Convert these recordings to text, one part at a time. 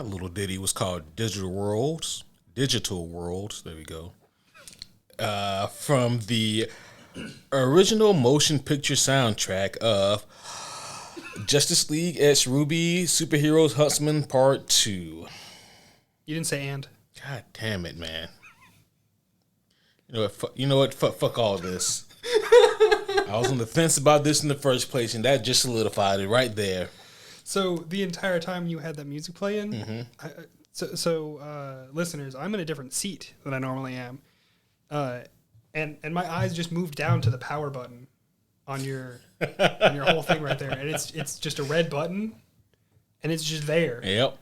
That little ditty was called Digital Worlds. Digital Worlds. There we go. From the original motion picture soundtrack of Justice League X RWBY Superheroes Huntsmen Part 2. You didn't say and. God damn it, man. You know what? Fuck all this. I was on the fence about this in the first place, and that just solidified it right there. So the entire time you had that music playing, listeners, I'm in a different seat than I normally am, and my eyes just moved down to the power button on your whole thing right there, and it's just a red button, and it's just there. Yep.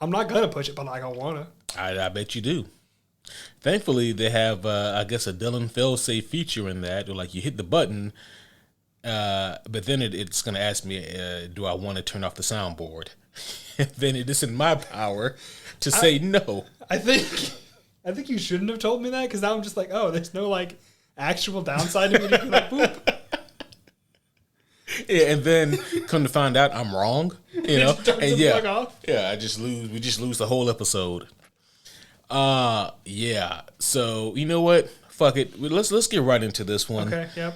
I'm not gonna push it, but I don't wanna. I bet you do. Thankfully, they have, I guess, a Dylan failsafe feature in that. Or like you hit the button, but then it's going to ask me, do I want to turn off the soundboard? Then it is in my power to say no. I think you shouldn't have told me that, because now I'm just like, oh, there's no like actual downside to me. Like, boop. Yeah, and then come to find out I'm wrong. You know, and fuck off. Yeah, we just lose the whole episode. Yeah. So you know what? Fuck it. Let's get right into this one. Okay. Yep.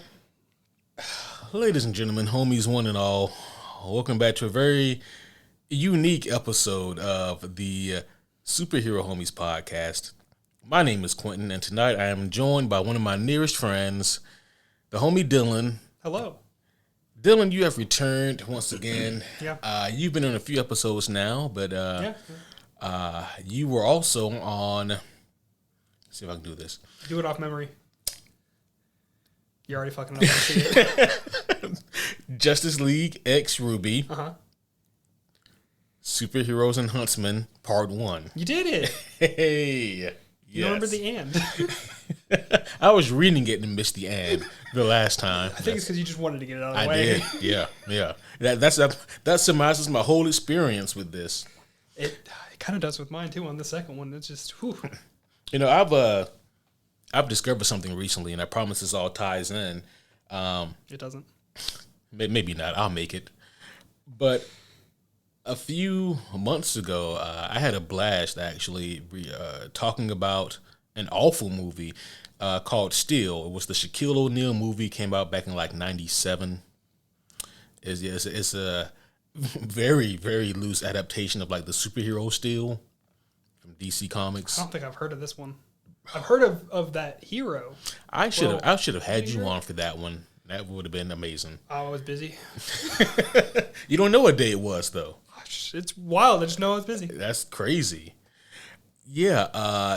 Ladies and gentlemen, homies, one and all, welcome back to a very unique episode of the Superhero Homies podcast. My name is Quentin, and tonight I am joined by one of my nearest friends, the homie Dylan. Hello. Dylan, you have returned once again. Yeah. You've been on a few episodes now, but you were also on. Let's see if I can do this. Do it off memory. You're already fucking up. I see it. Justice League X RWBY. Uh-huh. Superheroes and Huntsmen Part 1. You did it. Hey. You remember the and. I was reading it and missed the and the last time. I think it's because you just wanted to get it out of the way. I did. Yeah. That surmises my whole experience with this. It kind of does with mine too on the second one. It's just, whew. You know, I've discovered something recently, and I promise this all ties in. It doesn't. Maybe not. I'll make it. But a few months ago, I had a blast actually talking about an awful movie called Steel. It was the Shaquille O'Neal movie. Came out back in like '97. It's a very, very loose adaptation of like the superhero Steel from DC Comics. I don't think I've heard of this one. I've heard of that hero. I should have had you on for that one. That would have been amazing. I was busy. You don't know what day it was though. It's wild. I just know I was busy. That's crazy. Yeah,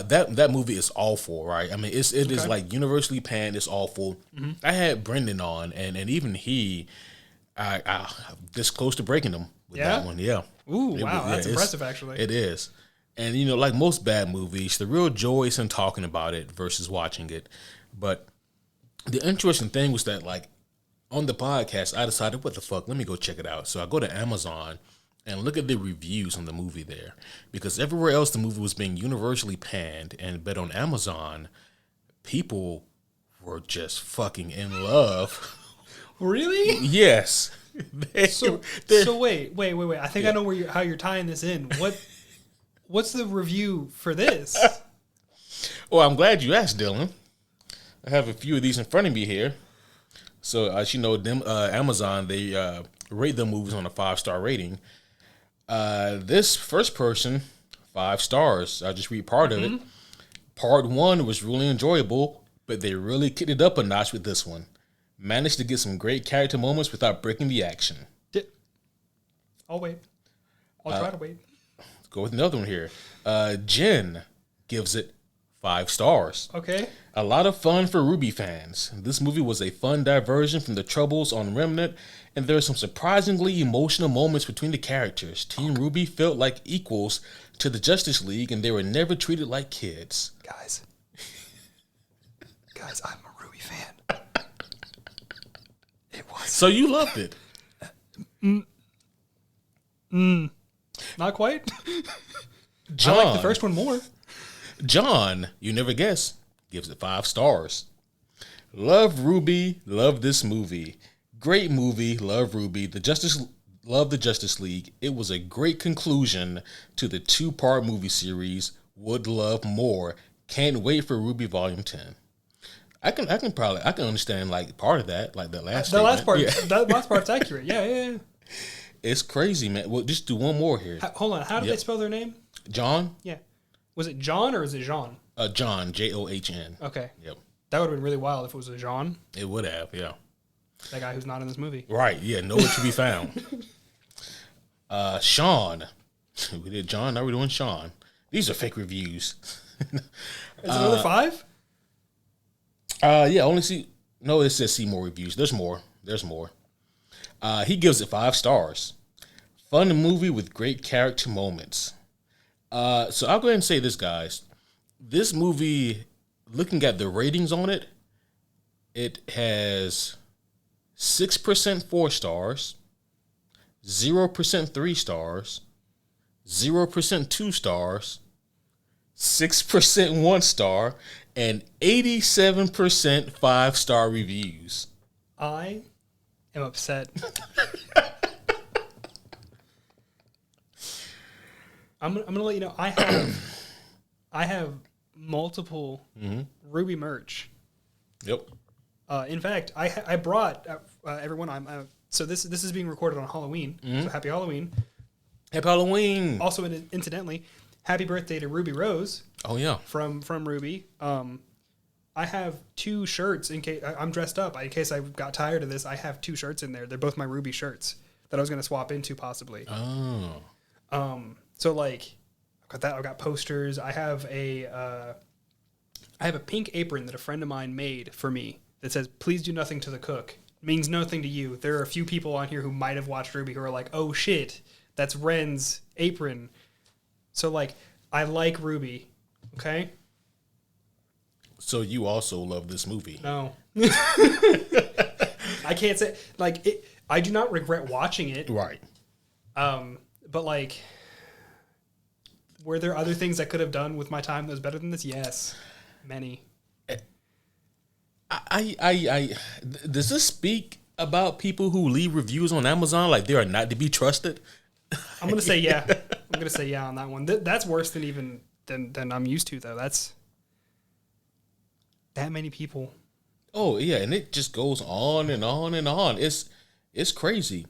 that movie is awful, right? I mean, it is like universally panned. It's awful. Mm-hmm. I had Brendan on, and even he, I this close to breaking him with that one. Yeah. Ooh, wow, that's impressive. Actually, it is. And you know, like most bad movies, the real joy is in talking about it versus watching it. But the interesting thing was that, like, on the podcast, I decided, what the fuck? Let me go check it out. So I go to Amazon and look at the reviews on the movie there, because everywhere else the movie was being universally panned, but on Amazon, people were just fucking in love. Really? Yes. So wait. I think I know how you're tying this in. What's the review for this? Well, I'm glad you asked, Dylan. I have a few of these in front of me here. So, as you know, Amazon, they rate their movies on a 5-star rating. This first person, 5 stars. I'll just read part of it. Part 1 was really enjoyable, but they really kicked it up a notch with this one. Managed to get some great character moments without breaking the action. I'll wait. I'll try to wait. Go with another one here. Jen gives it 5 stars. Okay. A lot of fun for RWBY fans. This movie was a fun diversion from the troubles on Remnant, and there are some surprisingly emotional moments between the characters. Team RWBY felt like equals to the Justice League, and they were never treated like kids. Guys, I'm a RWBY fan. It was. So you loved it? Not quite. John, I like the first one more. John, you never guess, gives it 5 stars. Love RWBY, love this movie. Great movie, love RWBY. The love the Justice League. It was a great conclusion to the 2-part movie series. Would love more. Can't wait for RWBY Volume 10. I can understand like part of that, like the last last part. Yeah. That last part's accurate. Yeah. It's crazy, man. Well, just do one more here. Hold on. How did they spell their name? John? Yeah. Was it John or is it Jean? John, John. Okay. Yep. That would have been really wild if it was a Jean. It would have, yeah. That guy who's not in this movie. Right, yeah, nowhere to be found. Sean. We did John, now we're doing Sean. These are fake reviews. Is it another 5? Yeah, it says see more reviews. There's more. He gives it 5 stars. Fun movie with great character moments. So I'll go ahead and say this, guys. This movie, looking at the ratings on it, it has 6% 4 stars, 0% 3 stars, 0% 2 stars, 6% 1 star, and 87% 5-star reviews. I am upset. I'm gonna let you know. I have multiple RWBY merch. Yep. In fact, I brought everyone. So this is being recorded on Halloween. So happy Halloween! Happy Halloween! Also, incidentally, happy birthday to Ruby Rose. Oh yeah. From RWBY. I have 2 shirts in case I'm dressed up. In case I got tired of this, I have 2 shirts in there. They're both my RWBY shirts that I was gonna swap into possibly. Oh. So like, I've got that. I've got posters. I have a pink apron that a friend of mine made for me that says, "Please do nothing to the cook." It means nothing to you. There are a few people on here who might have watched RWBY who are like, "Oh shit, that's Ren's apron." So like, I like RWBY. Okay. So you also love this movie? No. I can't say like it. I do not regret watching it. Right. But like, were there other things I could have done with my time that was better than this? Yes, many. Does this speak about people who leave reviews on Amazon like they are not to be trusted? I'm gonna say yeah. I'm gonna say yeah on that one. That's worse than I'm used to though. That's that many people. Oh yeah, and it just goes on and on and on. It's crazy.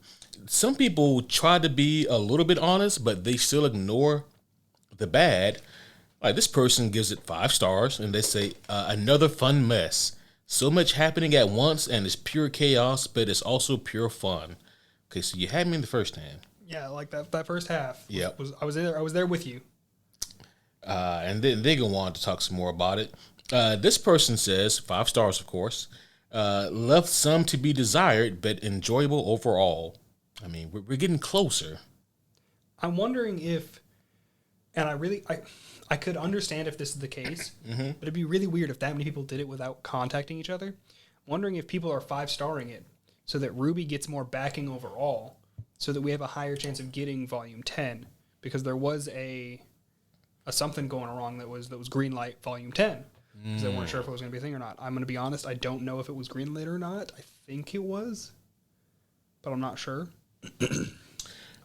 Some people try to be a little bit honest, but they still ignore the bad. Like this person gives it 5 stars, and they say another fun mess. So much happening at once, and it's pure chaos, but it's also pure fun. Okay, so you had me in the first hand. Yeah, like that first half. Yeah, I was there with you. And then they go on to talk some more about it. This person says 5 stars, of course. Left some to be desired, but enjoyable overall. I mean, we're getting closer. I'm wondering if, and I could understand if this is the case, but it'd be really weird if that many people did it without contacting each other. I'm wondering if people are 5-starring it so that RWBY gets more backing overall, so that we have a higher chance of getting Volume 10, because there was a something going wrong that was green light Volume 10. Because they weren't sure if it was going to be a thing or not. I'm going to be honest, I don't know if it was green lit or not. I think it was, but I'm not sure.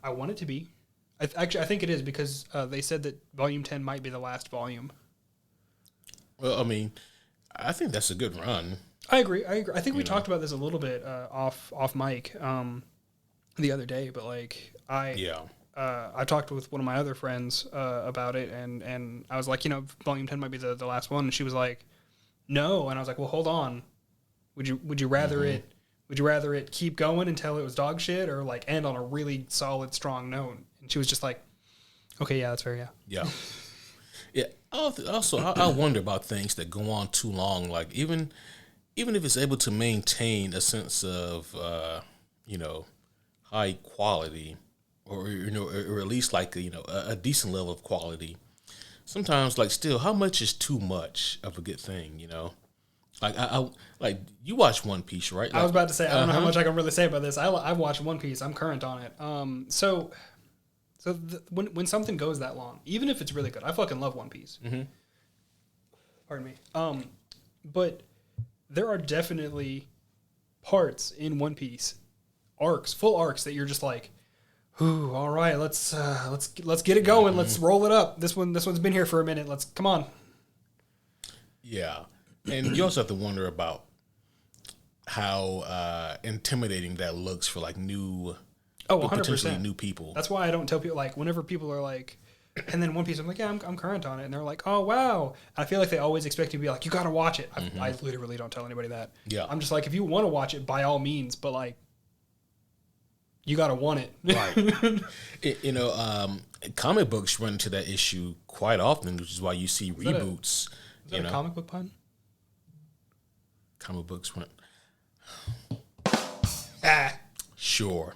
I want it to be. I think it is, because they said that Volume 10 might be the last volume. Well, I mean, I think that's a good run. I agree. I think we talked about this a little bit off mic the other day, but like I talked with one of my other friends about it, and I was like, Volume 10 might be the last one, and she was like, no, and I was like, well, hold on, would you rather it? Would you rather it keep going until it was dog shit, or like end on a really solid, strong note? And she was just like, okay, yeah, that's fair, yeah. Yeah. Yeah. Also, I wonder about things that go on too long. Like even if it's able to maintain a sense of, high quality, or at least like a decent level of quality. Sometimes, like, still, how much is too much of a good thing? Like I like you watch One Piece, right? Like, I was about to say, I don't know how much I can really say about this. I've watched One Piece. I'm current on it. So when something goes that long, even if it's really good, I fucking love One Piece. Mm-hmm. Pardon me. But there are definitely parts in One Piece, full arcs that you're just like, Ooh, all right, let's get it going. Let's roll it up. This one's been here for a minute. Let's come on. Yeah, and you also have to wonder about how intimidating that looks for like new, 100%. potentially new people. That's why I don't tell people, like, whenever people are like, and then One Piece, I'm like, yeah, I'm current on it, and they're like, oh wow. I feel like they always expect you to be like, you gotta watch it. I literally don't tell anybody that. Yeah, I'm just like, if you want to watch it, by all means, but like, you gotta want it. Right. Comic books run into that issue quite often, which is why you see reboots. Is that a comic book pun? Comic books run. Sure,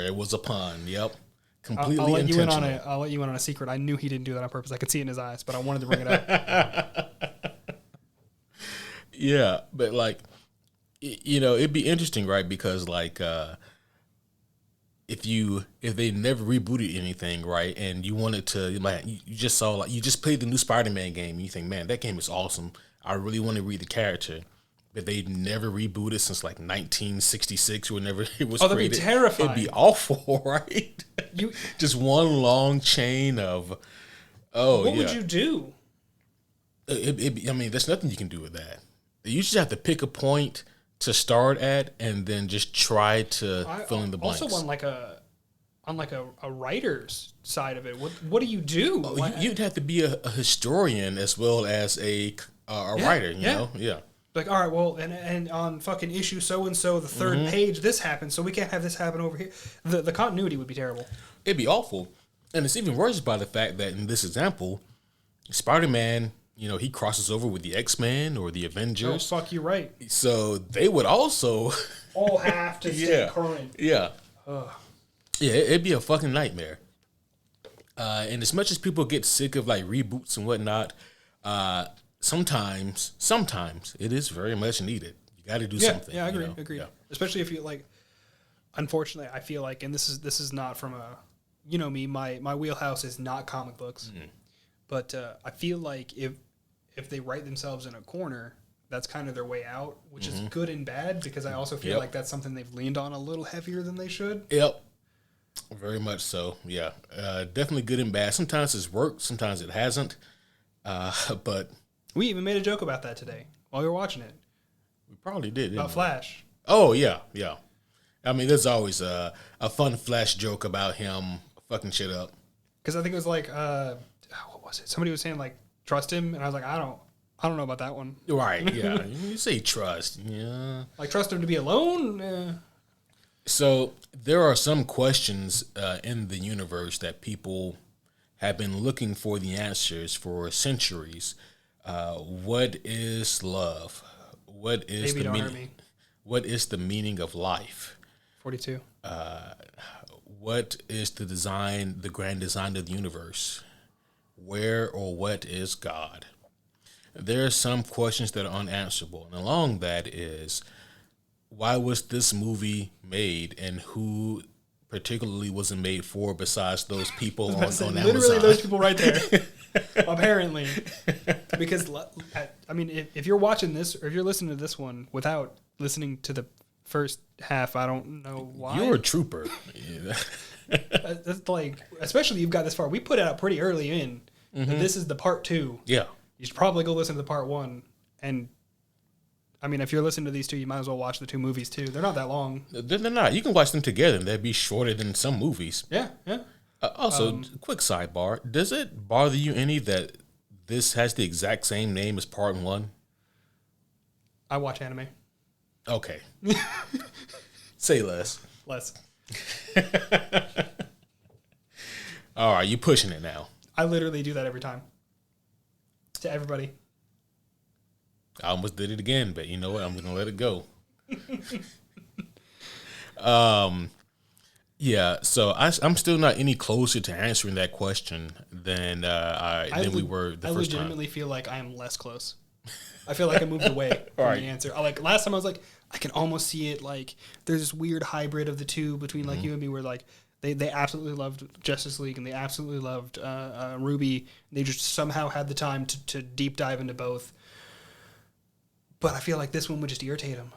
it was a pun. Yep, completely I'll let intentional. I'll let you in on a secret. I knew he didn't do that on purpose. I could see it in his eyes, but I wanted to bring it up. Yeah, but like, it'd be interesting, right? Because like, if they never rebooted anything, right, and you wanted to, like, you just saw, like, you just played the new Spider-Man game, and you think, man, that game is awesome. I really want to read the character, but they never rebooted since like 1966 or whenever it was that'd created. Be terrifying. It'd be awful, right? Just one long chain of, what would you do? I mean, there's nothing you can do with that. You just have to pick a point to start at, and then just try to fill in the blanks. Also, on a writer's side of it, what do you do? You'd have to be a historian as well as a writer. You know, yeah. Like, all right, well, and on fucking issue so and so, the third page, this happened, so we can't have this happen over here. The continuity would be terrible. It'd be awful, and it's even worse by the fact that in this example, Spider-Man, he crosses over with the X-Men or the Avengers. Oh, fuck, you're right. So they would also all have to stay current. Yeah. Yeah, it'd be a fucking nightmare. And as much as people get sick of like reboots and whatnot, sometimes it is very much needed. You got to do something. Yeah, I agree. Yeah. Especially if you like. Unfortunately, I feel like, and this is not from a, me, my wheelhouse is not comic books, but I feel like if they write themselves in a corner, that's kind of their way out, which is good and bad, because I also feel like that's something they've leaned on a little heavier than they should. Yep. Very much so. Yeah. Definitely good and bad. Sometimes it's worked, sometimes it hasn't. But we even made a joke about that today while we were watching it. We probably did. About Flash. Oh, yeah. Yeah. I mean, there's always a fun Flash joke about him fucking shit up. Because I think it was like, what was it? Somebody was saying, like, trust him, and I was like, I don't know about that one. Right, yeah. You say trust, yeah. Like, trust him to be alone? So there are some questions in the universe that people have been looking for the answers for centuries. What is love? What is the meaning? What is the meaning of life? 42. What is the grand design of the universe? Where or what is God? There are some questions that are unanswerable. And along that is, why was this movie made, and who particularly was it made for besides those people on Amazon? Literally those people right there. Apparently. Because, I mean, if you're watching this, or if you're listening to this one without listening to the first half, I don't know why. You're a trooper. That's like, especially you've got this far. We put it out pretty early in. This is the part 2. Yeah. You should probably go listen to the part 1. And, I mean, if you're listening to these two, you might as well watch the 2 movies too. They're not that long. They're not. You can watch them together, and they'd be shorter than some movies. Yeah, yeah. Also, quick sidebar. Does it bother you any that this has the exact same name as part 1? I watch anime. Okay. Say less. Less. All right, you pushing it now. I literally do that every time. To everybody. I almost did it again, but you know what? I'm going to let it go. Yeah, so I'm still not any closer to answering that question than we were the first time. I legitimately feel like I am less close. I feel like I moved away from the answer. Like last time I was like, I can almost see it. Like there's this weird hybrid of the two between like you and me, where like they absolutely loved Justice League and they absolutely loved RWBY. They just somehow had the time to deep dive into both. But I feel like this one would just irritate them.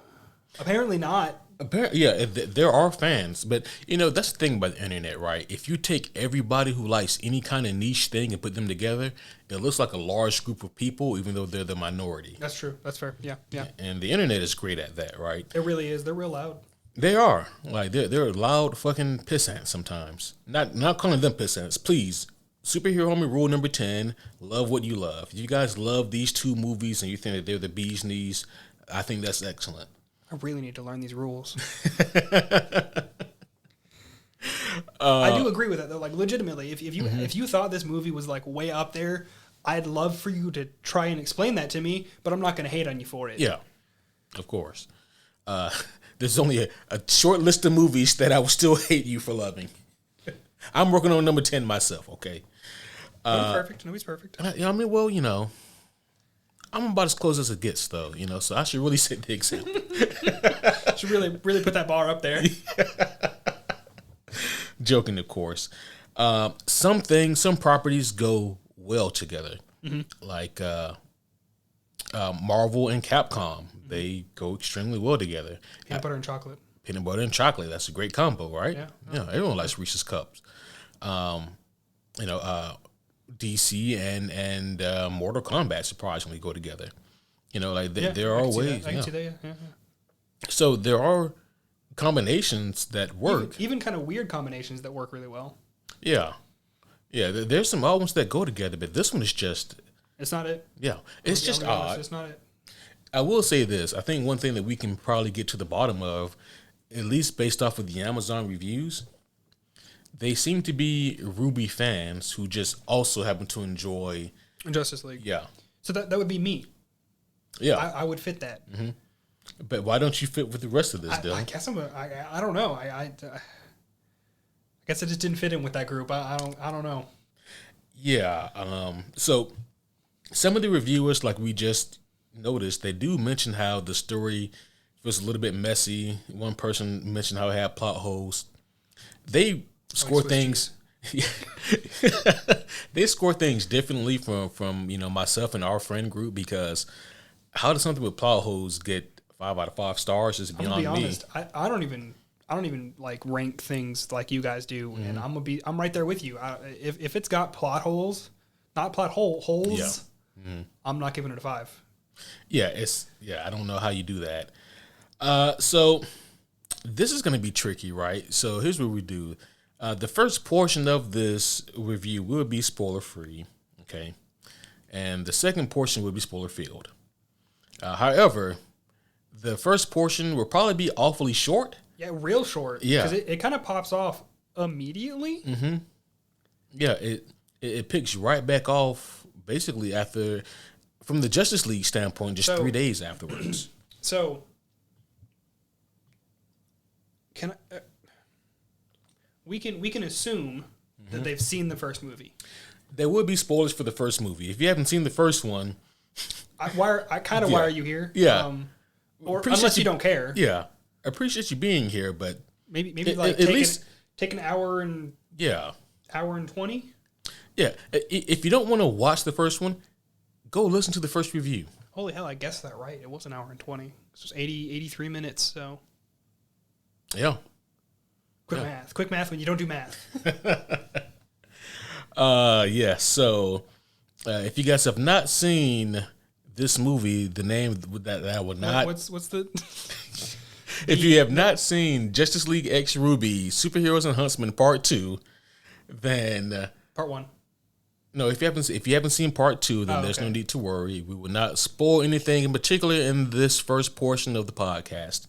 Apparently not, Apparently, yeah, there are fans, but that's the thing about the internet, right? If you take everybody who likes any kind of niche thing and put them together, it looks like a large group of people, even though they're the minority. That's true. That's fair. Yeah, yeah. And the internet is great at that, right? It really is. They're real loud. They are like they're loud fucking pissants sometimes. Not calling them pissants, please. Superhero Homie rule number 10: love what you love. If you guys love these two movies and you think that they're the bee's knees, I think that's excellent. I really need to learn these rules. I do agree with that though. Like legitimately, if you thought this movie was like way up there, I'd love for you to try and explain that to me. But I'm not going to hate on you for it. Yeah, of course. There's only a short list of movies that I will still hate you for loving. I'm working on number 10 myself. Okay. Nobody's perfect. Nobody's perfect. I mean, well, I'm about as close as it gets, though. So I should really set the example. Should really put that bar up there. Joking, of course. Some properties go well together, like Marvel and Capcom. They go extremely well together. Peanut butter and chocolate. Peanut butter and chocolate. That's a great combo, right? Yeah. Everyone likes Reese's Cups. DC and Mortal Kombat surprisingly go together. There are ways. I can see that. Yeah. So there are combinations that work. Even kind of weird combinations that work really well. Yeah. There's some odd ones that go together, but this one is just. It's not it. Yeah, it's just odd. It's not it. I will say this. I think one thing that we can probably get to the bottom of, at least based off of the Amazon reviews, they seem to be RWBY fans who just also happen to enjoy Justice League. Yeah. So that would be me. Yeah. I would fit that. Mm-hmm. But why don't you fit with the rest of this, Dylan? I guess I don't know. I guess I just didn't fit in with that group. I don't know. Yeah. So some of the reviewers, like we just noticed, they do mention how the story was a little bit messy. One person mentioned how it had plot holes. They score things. They score things differently from myself and our friend group, because how does something with plot holes get 5 out of 5 stars is beyond me. I'm gonna be honest. I don't even like rank things like you guys do, and I'm right there with you. If it's got plot holes, not plot holes, I'm not giving it a 5. Yeah, I don't know how you do that. So this is going to be tricky, right? So here's what we do. The first portion of this review will be spoiler free, okay? And the second portion will be spoiler filled. However, the first portion will probably be awfully short. Yeah, real short. Yeah. Because it kind of pops off immediately. Mm-hmm. Yeah, it picks right back off basically after, from the Justice League standpoint, just 3 days afterwards. So, we can assume that they've seen the first movie. There will be spoilers for the first movie. If you haven't seen the first one, why are you here? Yeah. Or unless you don't care. Yeah. I appreciate you being here, but maybe like at least take an hour and hour and 20. Yeah. If you don't want to watch the first one, go listen to the first review. Holy hell, I guessed that right. It was an hour and 20. It was 83 minutes, so. Yeah. Quick math when you don't do math. Yeah. So, if you guys have not seen this movie, the name that I would not. What's the? If you have not seen Justice League X RWBY, Superheroes and Huntsmen Part 2, then Part 1. No, if you haven't seen Part 2, then there's no need to worry. We will not spoil anything in particular in this first portion of the podcast.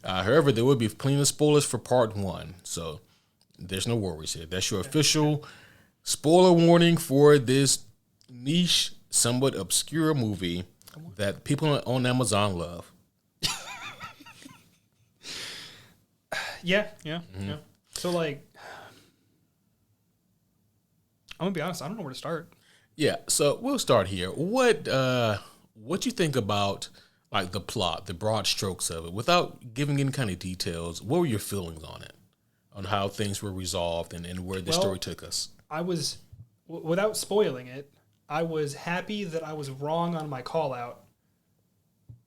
However, there will be plenty of spoilers for Part 1, so there's no worries here. That's your official spoiler warning for this niche, somewhat obscure movie that people on Amazon love. Yeah. So, like, I'm gonna be honest. I don't know where to start. Yeah, so we'll start here. What you think about like the plot, the broad strokes of it, without giving any kind of details? What were your feelings on it, on how things were resolved and where the story took us? I was, without spoiling it, I was happy that I was wrong on my call out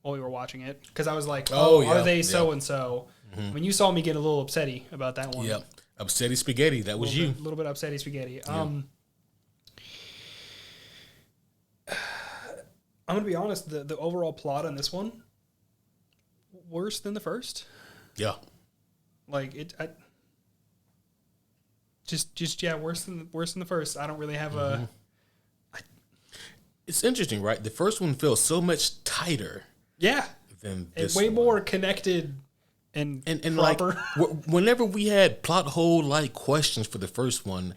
while we were watching it because I was like, yeah, are they so and so? I mean, you saw me get a little upsetty about that one. Yep, upsetty spaghetti. That was you. A little bit upsetty spaghetti. Yeah. I'm gonna be honest. The overall plot on this one worse than the first. Yeah. Like worse than the first. I don't really have a. It's interesting, right? The first one feels so much tighter. Yeah. Than this way one. more connected and proper. Like whenever we had plot hole like questions for the first one,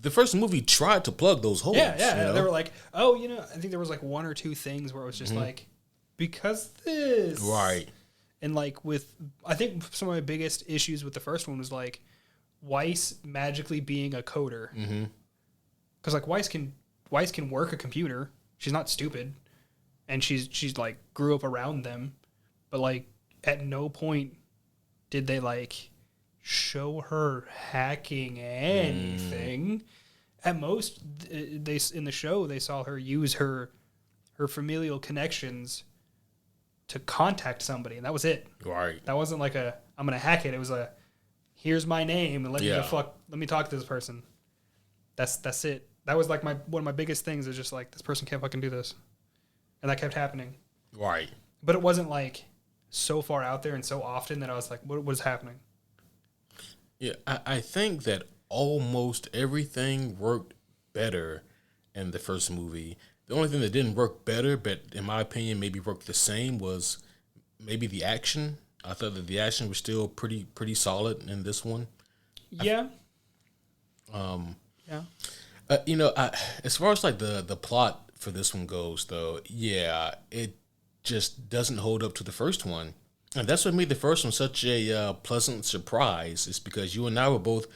the first movie tried to plug those holes. Yeah. They were like, I think there was like one or two things where it was just like, because this. Right. And like I think some of my biggest issues with the first one was like Weiss magically being a coder. Because like Weiss can work a computer. She's not stupid. And she's like grew up around them. But like at no point did they like show her hacking anything. At most, they in the show they saw her use her familial connections to contact somebody, and that was it. Right. That wasn't like I'm gonna hack it. It was here's my name and let me talk to this person. That's it. That was like one of my biggest things is just like this person can't fucking do this, and that kept happening. Right. But it wasn't like so far out there and so often that I was like, what is happening? Yeah, I think that almost everything worked better in the first movie. The only thing that didn't work better, but in my opinion maybe worked the same, was maybe the action. I thought that the action was still pretty solid in this one. Yeah. As far as like the plot for this one goes, though, yeah, it just doesn't hold up to the first one. And that's what made the first one such a pleasant surprise, is because you and I were both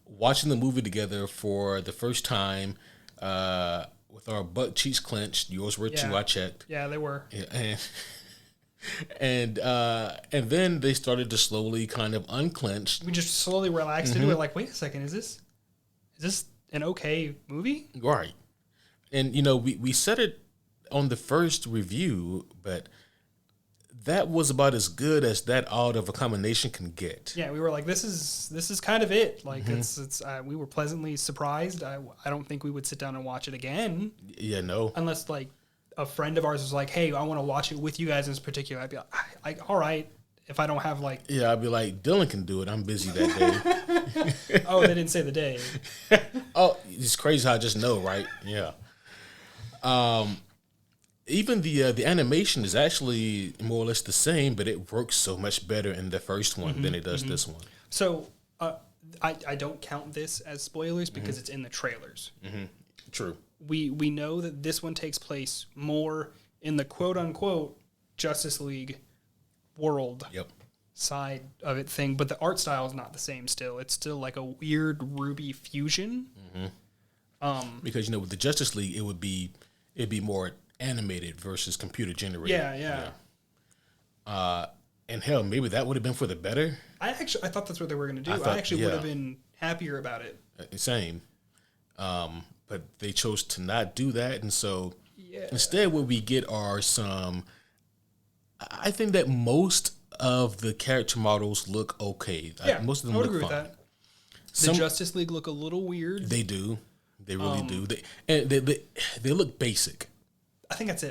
watching the movie together for the first time with our butt cheeks clenched. Yours were too, I checked. Yeah, they were. Yeah, and then they started to slowly kind of unclench. We just slowly relaxed into it, like, wait a second, is this an okay movie? Right. And, we said it on the first review, but that was about as good as that odd of a combination can get. Yeah, we were like, this is kind of it. Like, it's we were pleasantly surprised. I don't think we would sit down and watch it again. Yeah, no. Unless, like, a friend of ours was like, hey, I want to watch it with you guys in particular. I'd be like, all right. If I don't have, like... Yeah, I'd be like, Dylan can do it. I'm busy that day. Oh, they didn't say the day. Oh, it's crazy how I just know, right? Yeah. Even the animation is actually more or less the same, but it works so much better in the first one than it does this one. So, I don't count this as spoilers because it's in the trailers. True. We know that this one takes place more in the quote-unquote Justice League world side of it thing, but the art style is not the same still. It's still like a weird RWBY fusion. Because, with the Justice League, it'd be more animated versus computer generated. Yeah. And hell, maybe that would have been for the better. I thought that's what they were going to do. I actually would have been happier about it. Same. But they chose to not do that, and so instead what we get are some... I think that most of the character models look okay. Yeah, most of them I would look agree fine. with that. The Justice League look a little weird. They do. They really do. They look basic. I think that's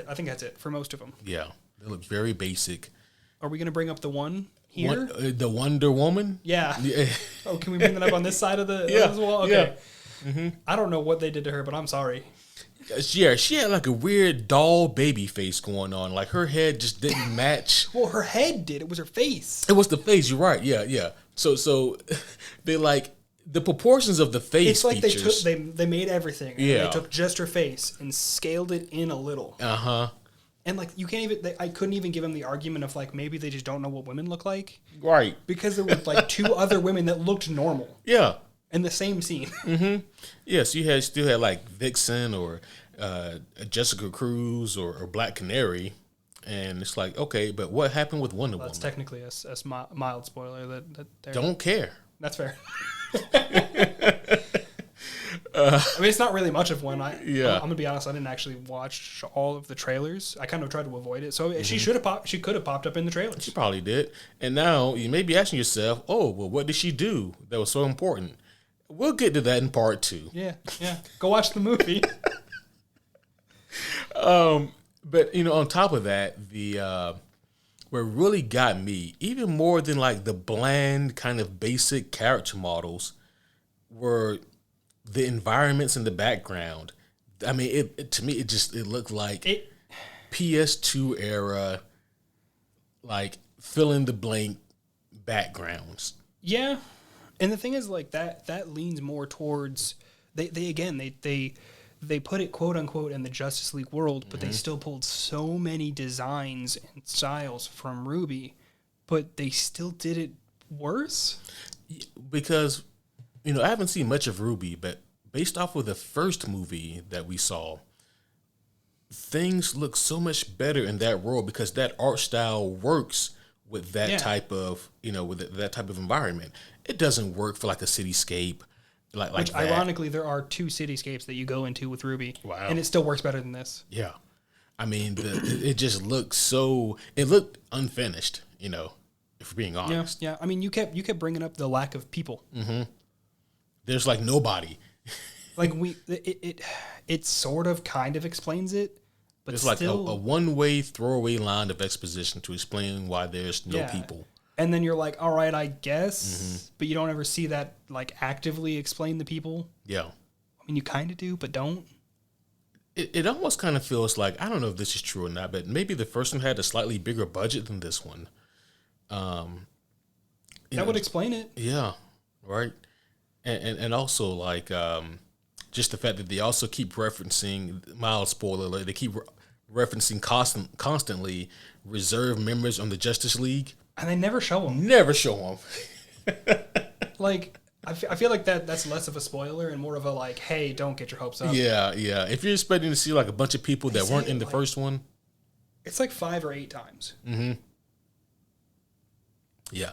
it for most of them. Yeah, they look very basic. Are we going to bring up the one here? The Wonder Woman? Yeah. Oh, can we bring that up on this side of the wall? Okay. Yeah. I don't know what they did to her, but I'm sorry. Yeah, she had like a weird doll baby face going on. Like her head just didn't match. Well, her head did. It was her face. It was the face. You're right. Yeah. So they like the proportions of the face. It's like features. they made everything. Yeah. And they took just her face and scaled it in a little. And like you can't even. I couldn't even give them the argument of like maybe they just don't know what women look like. Right. Because there were like two other women that looked normal. Yeah. In the same scene. Yes, you still had like Vixen or Jessica Cruz or Black Canary, and it's like, okay, but what happened with Wonder Woman? That's technically a mild spoiler. That don't care. That's fair. I mean, it's not really much of one. Yeah. I'm gonna be honest. I didn't actually watch all of the trailers. I kind of tried to avoid it. So she should have She could have popped up in the trailers. She probably did. And now you may be asking yourself, oh, well, what did she do that was so important? We'll get to that in part 2. Yeah. Go watch the movie. But on top of that, the what really got me, even more than like the bland kind of basic character models, were the environments in the background. I mean, to me, it looked like PS2 era, like fill in the blank backgrounds. Yeah, and the thing is, like that leans more towards they put it quote unquote in the Justice League world, but they still pulled so many designs and styles from RWBY, but they still did it worse. Because I haven't seen much of RWBY, but based off of the first movie that we saw, things look so much better in that world because that art style works with that type of that type of environment. It doesn't work for like a cityscape. Which that. Ironically, there are 2 cityscapes that you go into with RWBY. Wow. And it still works better than this. Yeah. I mean, it just looked it looked unfinished, if we're being honest. Yeah. I mean, you kept bringing up the lack of people. Mm-hmm. There's like nobody. Like it sort of kind of explains it, but it's still, like a one-way throwaway line of exposition to explain why there's no people. And then you're like, all right, I guess, but you don't ever see that like actively explain the people. Yeah. I mean, you kind of do, but don't. It almost kind of feels like, I don't know if this is true or not, but maybe the first one had a slightly bigger budget than this one. That would explain it. Yeah. Right. And also like, just the fact that they also keep referencing, mild spoiler alert, they keep referencing constantly reserve members on the Justice League. And they never show them. Never show them. Like, I feel like that's less of a spoiler and more of a like, hey, don't get your hopes up. Yeah. If you're expecting to see like a bunch of people that weren't in the first one. It's like 5 or 8 times. Mm-hmm. Yeah.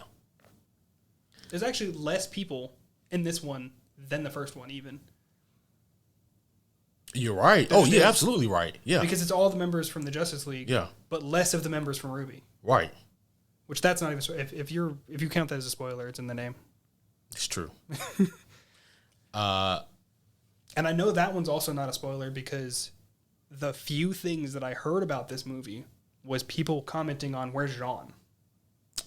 There's actually less people in this one than the first one even. You're right. Yeah, absolutely right. Yeah. Because it's all the members from the Justice League. Yeah. But less of the members from RWBY. Right. Which that's not even if you count that as a spoiler, it's in the name. It's true. And I know that one's also not a spoiler because the few things that I heard about this movie was people commenting on where's Jean.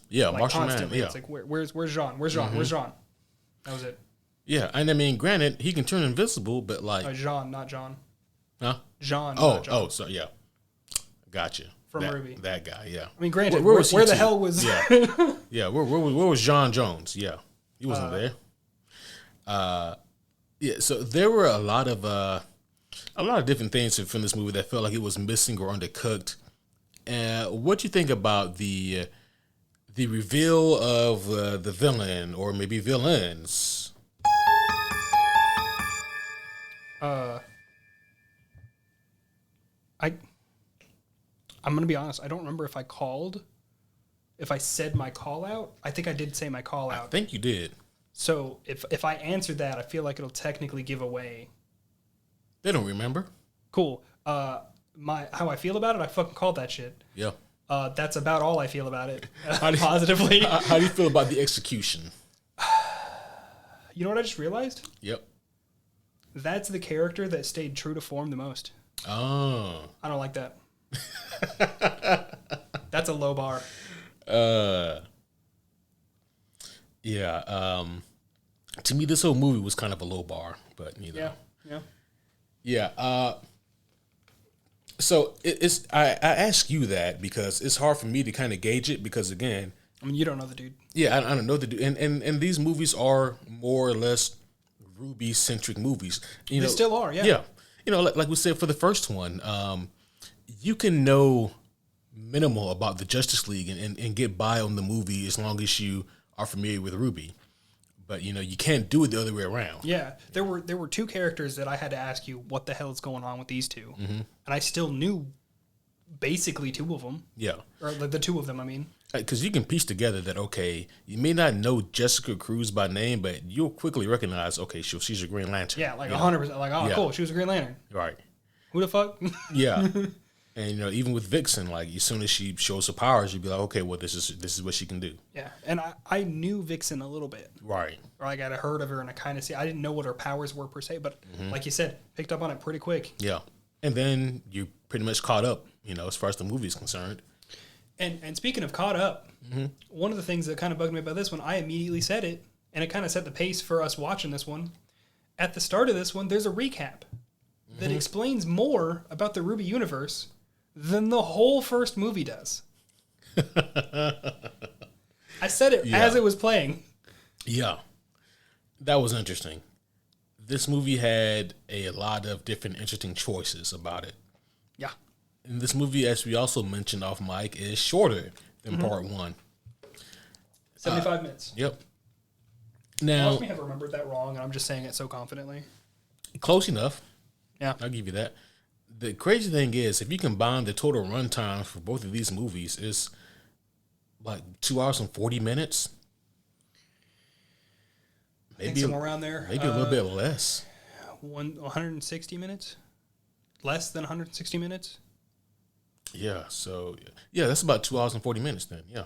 Yeah, like Martian Man. Yeah. It's like where's Jean? Where's Jean? Where's Jean? That was it. Yeah, and I mean, granted, he can turn invisible, but like Jean, not John. Huh? Jean. Not John. So yeah, gotcha. From RWBY. That guy, yeah. I mean, granted, where the hell was? Yeah, yeah. Where was John Jones? Yeah, he wasn't there. Yeah. So there were a lot of different things from this movie that felt like it was missing or undercooked. What do you think about the reveal of the villain or maybe villains? I'm going to be honest. I don't remember if I said my call out. I think I did say my call out. I think you did. So if I answered that, I feel like it'll technically give away. They don't remember. Cool. How I feel about it, I fucking called that shit. Yeah. That's about all I feel about it. Positively. How do you feel about the execution? You know what I just realized? Yep. That's the character that stayed true to form the most. Oh. I don't like that. That's a low bar. Yeah. To me, this whole movie was kind of a low bar, but you know. Yeah. So I ask you that because it's hard for me to kind of gauge it because again, I mean, you don't know the dude. Yeah, I don't know the dude, and these movies are more or less RWBY centric movies. They still are, yeah. Yeah, like we said for the first one, you can know minimal about the Justice League and get by on the movie as long as you are familiar with RWBY. But you can't do it the other way around. Yeah, there were 2 characters that I had to ask you what the hell is going on with these 2, and I still knew basically two of them. Yeah. Or like the two of them, I mean. Because you can piece together that, okay, you may not know Jessica Cruz by name, but you'll quickly recognize, okay, she's a Green Lantern. Yeah, like 100%. Like, oh, cool, she was a Green Lantern. Right. Who the fuck? Yeah. And, even with Vixen, like, as soon as she shows her powers, you'd be like, okay, well, this is what she can do. Yeah, and I knew Vixen a little bit. Right. Or like I'd heard of her and I kind of I didn't know what her powers were per se, but like you said, picked up on it pretty quick. Yeah. And then you pretty much caught up, as far as the movie is concerned. And speaking of caught up, one of the things that kind of bugged me about this one, I immediately said it, and it kind of set the pace for us watching this one. At the start of this one, there's a recap that explains more about the RWBY universe than the whole first movie does. I said it as it was playing. Yeah. That was interesting. This movie had a lot of different interesting choices about it. Yeah. And this movie, as we also mentioned off mic, is shorter than part one. 75 minutes. Yep. Now, I may have remembered that wrong, and I'm just saying it so confidently. Close enough. Yeah. I'll give you that. The crazy thing is, if you combine the total runtime for both of these movies, it's like 2 hours and 40 minutes. Maybe somewhere around there. Maybe a little bit less. 160 minutes? Less than 160 minutes? Yeah, so, that's about 2 hours and 40 minutes then, yeah.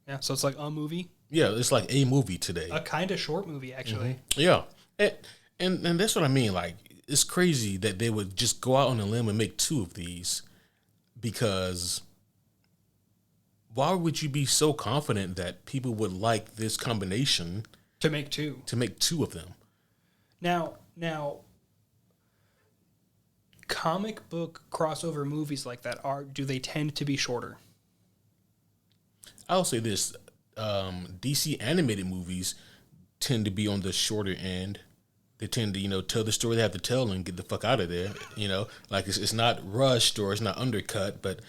Yeah, so it's like a movie? Yeah, it's like a movie today. A kind of short movie, actually. Yeah. And that's what I mean, like, it's crazy that they would just go out on a limb and make two of these, because why would you be so confident that people would like this combination to make two? To make two of them. Now, comic book crossover movies like that do they tend to be shorter? I'll say this: DC animated movies tend to be on the shorter end. They tend to, tell the story they have to tell and get the fuck out of there. Like it's not rushed or it's not undercut, but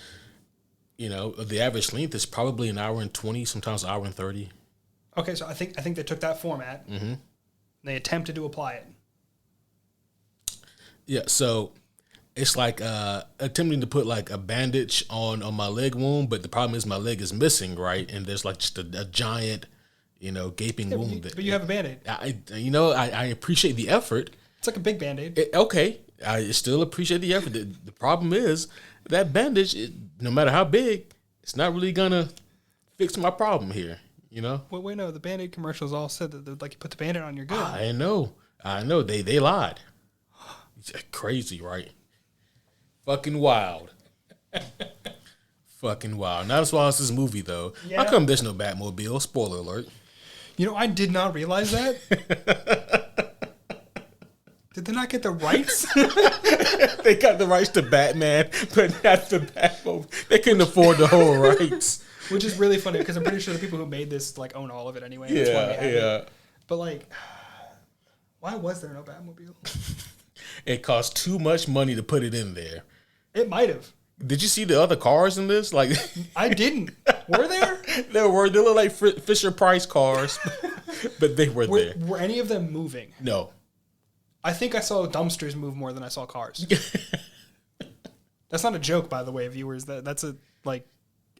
the average length is probably an hour and 20, sometimes an hour and 30. Okay, so I think they took that format. Mm-hmm. They attempted to apply it. Yeah, so it's like attempting to put like a bandage on my leg wound, but the problem is my leg is missing, right? And there's like just a giant, gaping wound. But you have a Band-Aid. I appreciate the effort. It's like a big Band-Aid. Okay, I still appreciate the effort. The problem is that bandage, no matter how big, it's not really gonna fix my problem here. Well, wait, no. The Band-Aid commercials all said that like you put the Band-Aid on, you're good. I know. They lied. It's crazy, right? Fucking wild. Fucking wild. Not as wild as this movie, though. Yeah. How come there's no Batmobile? Spoiler alert. I did not realize that. Did they not get the rights? They got the rights to Batman, but not the Batmobile. They couldn't afford the whole rights. Which is really funny because I'm pretty sure the people who made this like own all of it anyway. Yeah, that's why it. But like, why was there no Batmobile? It cost too much money to put it in there. It might have. Did you see the other cars in this? Like, I didn't. Were there? There were. They look like Fisher Price cars, but they were there. Were any of them moving? No. I think I saw dumpsters move more than I saw cars. That's not a joke, by the way, viewers. That's a like.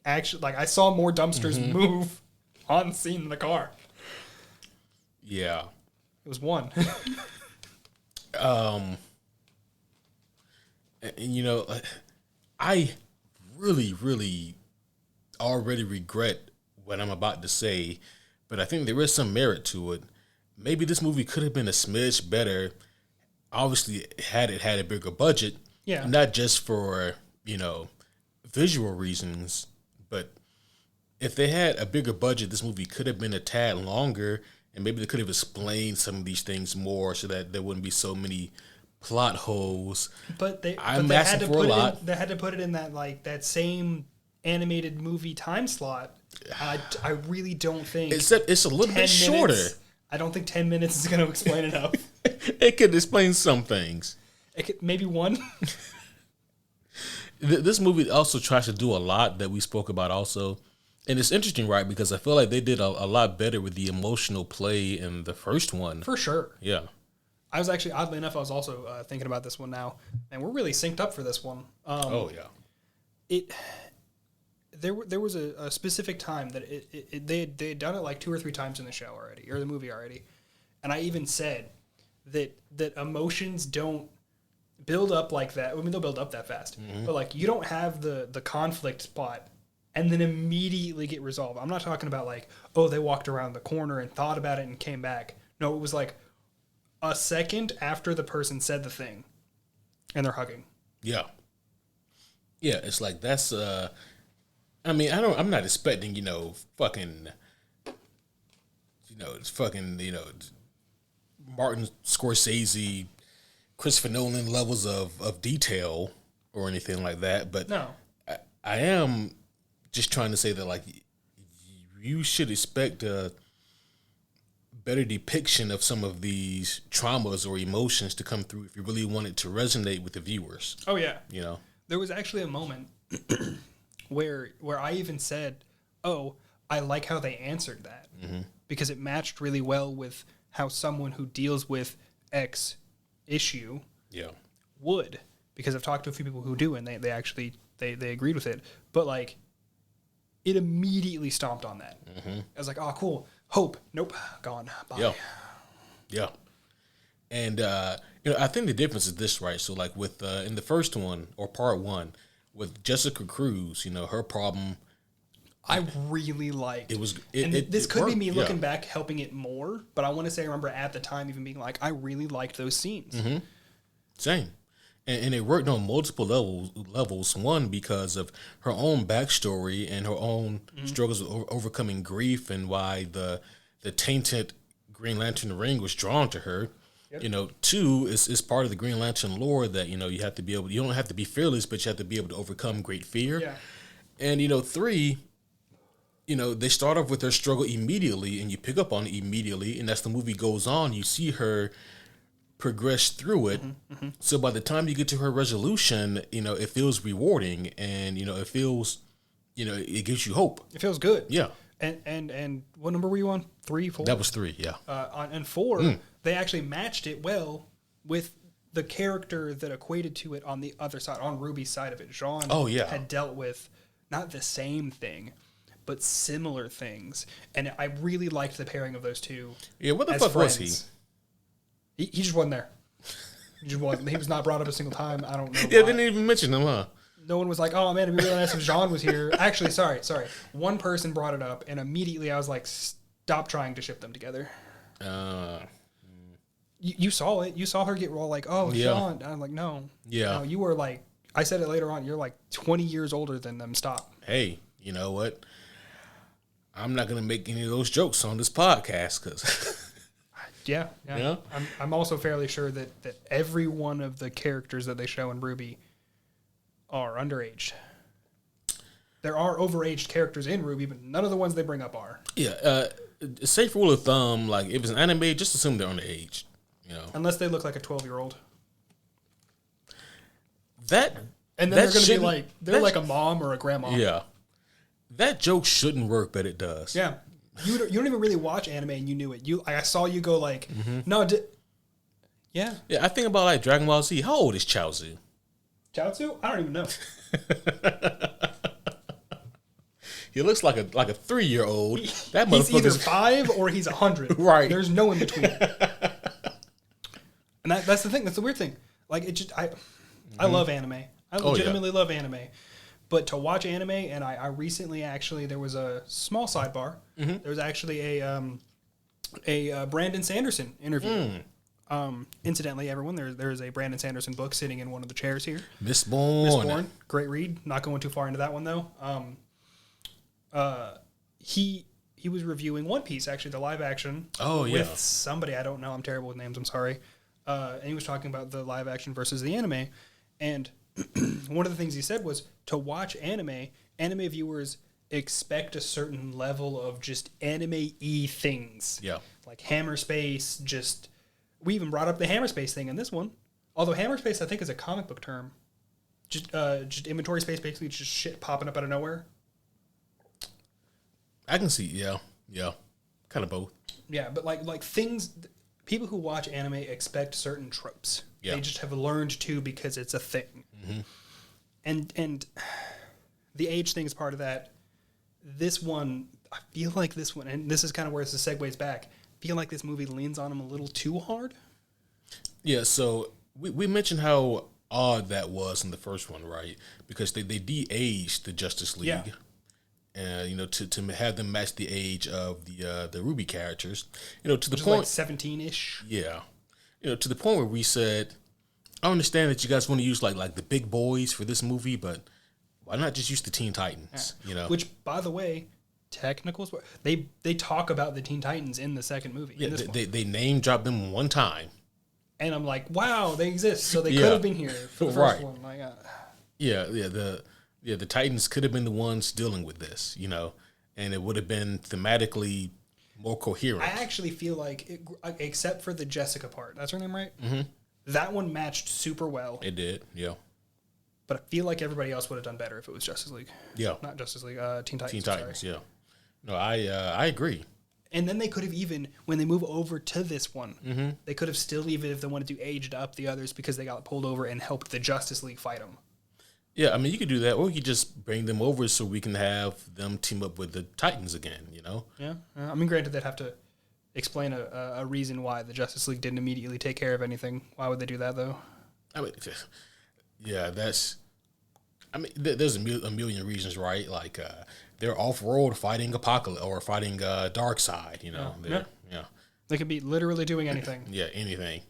Actually, like I saw more dumpsters move on scene in the car. Yeah, it was one. I really, really already regret what I'm about to say, but I think there is some merit to it. Maybe this movie could have been a smidge better. Obviously, had it had a bigger budget, not just for visual reasons. But if they had a bigger budget, this movie could have been a tad longer, and maybe they could have explained some of these things more so that there wouldn't be so many plot holes. But they had to put it in that like that same animated movie time slot. I really don't think. Except it's a little bit shorter. I don't think 10 minutes is going to explain enough. It could explain some things. Maybe one. This movie also tries to do a lot that we spoke about also. And it's interesting, right? Because I feel like they did a lot better with the emotional play in the first one. For sure. Yeah. I was actually, oddly enough, I was also thinking about this one now. And we're really synced up for this one. Oh, yeah. there was a specific time that they had done it like 2 or 3 times in the show already, or the movie already, and I even said that emotions don't build up like that. I mean, they'll build up that fast, but like you don't have the conflict spot and then immediately get resolved. I'm not talking about like, oh, they walked around the corner and thought about it and came back. No, it was like a second after the person said the thing, and they're hugging. Yeah. Yeah, it's like that's I mean, I'm not expecting, fucking it's fucking, Martin Scorsese, Christopher Nolan levels of detail or anything like that, but No. I am just trying to say that like you should expect a better depiction of some of these traumas or emotions to come through if you really want it to resonate with the viewers. Oh yeah. There was actually a moment where I even said, "Oh, I like how they answered that," because it matched really well with how someone who deals with X issue would. Because I've talked to a few people who do, and they actually they agreed with it. But like, it immediately stomped on that. I was like, "Oh, cool. Hope. Nope. Gone. Bye." Yeah. And I think the difference is this, right? So like with in the first one or part 1 with Jessica Cruz, her problem. I really liked. This could worked, be me looking back, helping it more. But I want to say I remember at the time even being like, I really liked those scenes. Same. And it worked on multiple levels. One, because of her own backstory and her own struggles with overcoming grief and why the tainted Green Lantern ring was drawn to her. Yep. 2 is part of the Green Lantern lore that, you have to be able, you don't have to be fearless, but you have to be able to overcome great fear. Yeah. And, 3, they start off with her struggle immediately and you pick up on it immediately. And as the movie goes on, you see her progress through it. So by the time you get to her resolution, it feels rewarding and, it feels, it gives you hope. It feels good. Yeah. And what number were you on? 3, 4? That was 3, yeah. And 4, they actually matched it well with the character that equated to it on the other side, on Ruby's side of it. Jean had dealt with not the same thing, but similar things. And I really liked the pairing of those two. Yeah, what the fuck friends. was he? He just wasn't there. He was not brought up a single time. I don't know. Yeah, they didn't even mention him, huh? No one was like, "Oh man, it'd be really nice if Jean was here." Actually, sorry. One person brought it up, and immediately I was like, "Stop trying to ship them together." You saw it. You saw her get all like, "Oh, Jean." And I'm like, "No." Yeah. No, you were like, I said it later on. You're like 20 years older than them. Stop. Hey, you know what? I'm not gonna make any of those jokes on this podcast because. Yeah. I'm also fairly sure that every one of the characters that they show in RWBY are underaged. There are overaged characters in RWBY, but none of the ones they bring up are. Yeah, safe rule of thumb, like if it's an anime, just assume they're underage. Unless they look like a 12-year-old. And then they're going to be like, they're like a mom or a grandma. Yeah. That joke shouldn't work, but it does. Yeah. You don't even really watch anime and you knew it. I saw you go like, no, yeah. Yeah, I think about like Dragon Ball Z. How old is Chaozu? Chaozu? I don't even know. He looks like a 3-year-old. That he's either 5 or he's 100. Right. There's no in between. And that's the thing. That's the weird thing. Like I love anime. I legitimately love anime. But to watch anime, and I recently actually, there was a small sidebar. There was actually a Brandon Sanderson interview. Incidentally, everyone, there's a Brandon Sanderson book sitting in one of the chairs here. Mistborn. Great read. Not going too far into that one though. He was reviewing One Piece, actually, the live action. Oh yeah. With somebody I don't know. I'm terrible with names. I'm sorry. And he was talking about the live action versus the anime, and one of the things he said was to watch anime viewers expect a certain level of just anime-y things. Yeah. Like hammer space, we even brought up the hammer space thing in this one. Although hammer space, I think, is a comic book term. Just inventory space, basically just shit popping up out of nowhere. I can see, yeah. Kind of both. Yeah, but like things, people who watch anime expect certain tropes. Yeah. They just have learned to because it's a thing. And the age thing is part of that. This one, I feel like this one, and this is kind of where it segues back. I feel like this movie leans on him a little too hard. Yeah, so we mentioned how odd that was in the first one, right? Because they de-aged the Justice League. Yeah. To have them match the age of the RWBY characters, to the Which point, is like 17-ish. yeah, to the point where we said, I understand that you guys want to use like the big boys for this movie, but why not just use the Teen Titans? Yeah. Which, by the way, technicals, they talk about the Teen Titans in the second movie. Yeah, they name drop them one time, and I'm like, wow, they exist, so they could have been here for the first one. Like, the Titans could have been the ones dealing with this, and it would have been thematically more coherent. I actually feel like, except for the Jessica part, that's her name, right? Mm-hmm. That one matched super well. It did, yeah. But I feel like everybody else would have done better if it was Justice League. Yeah. Not Justice League, Teen Titans. Teen Titans, yeah. No, I agree. And then they could have even, when they move over to this one, they could have still, even if they wanted to, aged up the others because they got pulled over and helped the Justice League fight them. Yeah, I mean, you could do that, or you could just bring them over so we can have them team up with the Titans again, Yeah. I mean, granted, they'd have to explain a reason why the Justice League didn't immediately take care of anything. Why would they do that, though? I mean, yeah, there's a million reasons, right? Like, they're off-world fighting Apocalypse or fighting Darkseid, Yeah. They could be literally doing anything. Yeah, anything.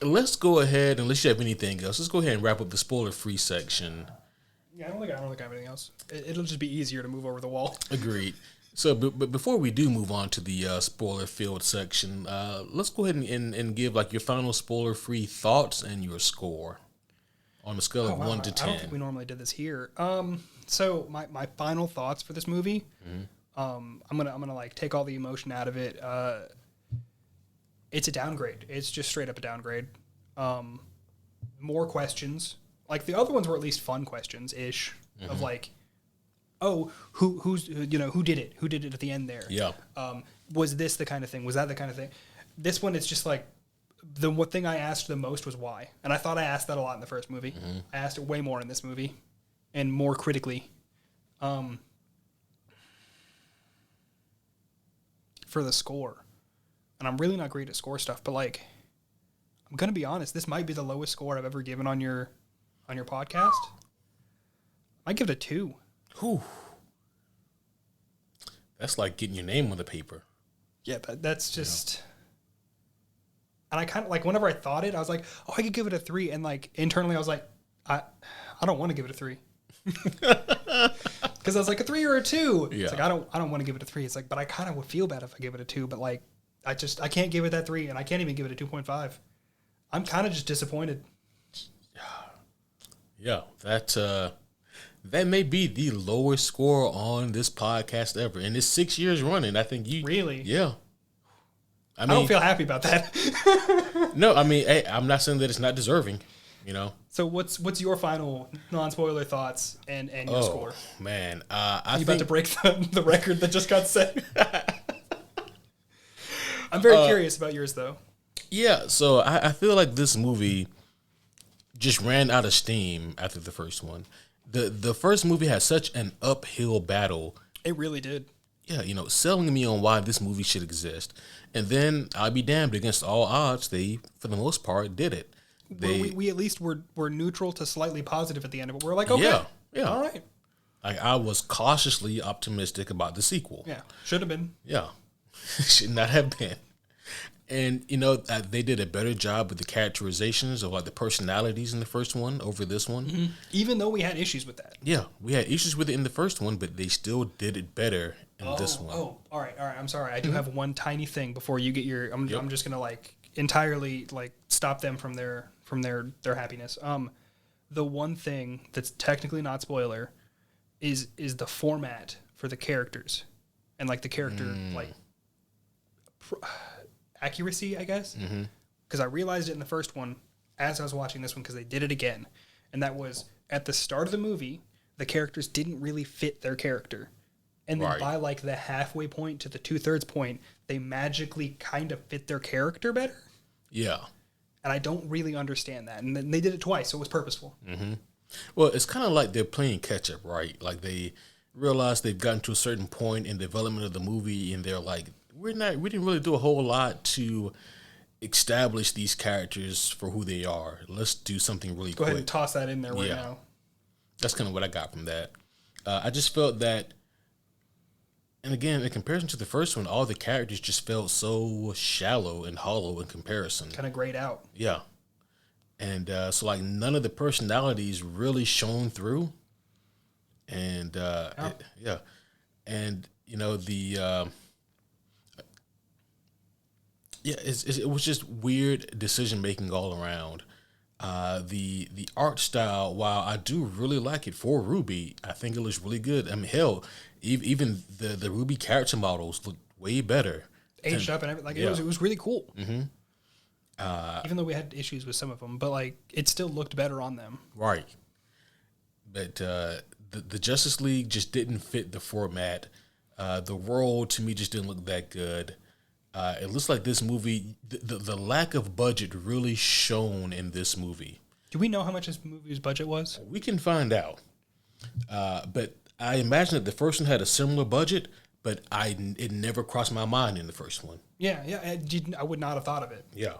Let's go ahead, unless you have anything else, let's go ahead and wrap up the spoiler-free section. Yeah, I don't think I have anything else. It'll just be easier to move over the wall. Agreed. So, but before we do move on to the spoiler-filled section, let's go ahead and give like your final spoiler-free thoughts and your score on a scale of 1 to 10. I don't think we normally did this here. So my final thoughts for this movie. I'm gonna like take all the emotion out of it. It's a downgrade. It's just straight up a downgrade. More questions. Like the other ones were at least fun questions ish of like, oh, who did it? Who did it at the end there? Yeah. Was this the kind of thing? Was that the kind of thing? This one, it's just like the one thing I asked the most was why, and I thought I asked that a lot in the first movie. I asked it way more in this movie, and more critically. For the score. And I'm really not great at score stuff, but like, I'm gonna be honest, this might be the lowest score I've ever given on your podcast. I give it a 2. Whew. That's like getting your name on the paper. Yeah, that's just. And I kind of like whenever I thought it, I was like, oh, I could give it a 3, and like internally, I was like, I don't want to give it a 3. Because I was like a 3 or a 2. Yeah. It's like I don't want to give it a 3. It's like, but I kind of would feel bad if I give it a 2, but like. I can't give it that 3, and I can't even give it a 2.5. I'm kind of just disappointed. Yeah, that may be the lowest score on this podcast ever, and it's 6 years running. I think you really, yeah. I don't feel happy about that. No, I mean, hey, I'm not saying that it's not deserving. So what's your final non-spoiler thoughts and your score? Man, Are you about to break the record that just got set? I'm very curious about yours, though. Yeah, so I feel like this movie just ran out of steam after the first one. The first movie had such an uphill battle. It really did. Yeah, selling me on why this movie should exist. And then, I'll be damned, against all odds, they, for the most part, did it. We at least were neutral to slightly positive at the end of it. We're like, okay, yeah. All right. Like, I was cautiously optimistic about the sequel. Yeah, should have been. Yeah. Should not have been. And, they did a better job with the characterizations of, like, the personalities in the first one over this one. Mm-hmm. Even though we had issues with that. Yeah, we had issues with it in the first one, but they still did it better in this one. Oh, all right. I'm sorry. I do have one tiny thing before you get your... I'm just going to, like, entirely, like, stop them from their happiness. The one thing that's technically not spoiler is the format for the characters. And, like, the character, like... accuracy, I guess, because I realized it in the first one as I was watching this one because they did it again, and that was at the start of the movie the characters didn't really fit their character, and then by like the halfway point to the 2/3 point they magically kind of fit their character better. Yeah, and I don't really understand that, and then they did it twice, so it was purposeful. Well, it's kind of like they're playing catch up, right? Like they realize they've gotten to a certain point in development of the movie, and they're like, we didn't really do a whole lot to establish these characters for who they are. Let's do something really Go quick. ahead and toss that in there right Yeah. now. That's kind of what I got from that. I just felt that, and again, in comparison to the first one, all the characters just felt so shallow and hollow in comparison. Kind of grayed out. Yeah. And so, like, none of the personalities really shone through. And, yeah. And, you know, it was just weird decision making all around. The art style, while I do really like it for RWBY, I think it looks really good. I mean, hell, even the RWBY character models look way better. Aged up and everything. Like, it was really cool. Mm-hmm. Even though we had issues with some of them, but like it still looked better on them. Right. But the Justice League just didn't fit the format. The world to me just didn't look that good. It looks like this movie, the lack of budget really shone in this movie. Do we know how much this movie's budget was? We can find out. But I imagine that the first one had a similar budget, but it never crossed my mind in the first one. Yeah. I would not have thought of it. Yeah.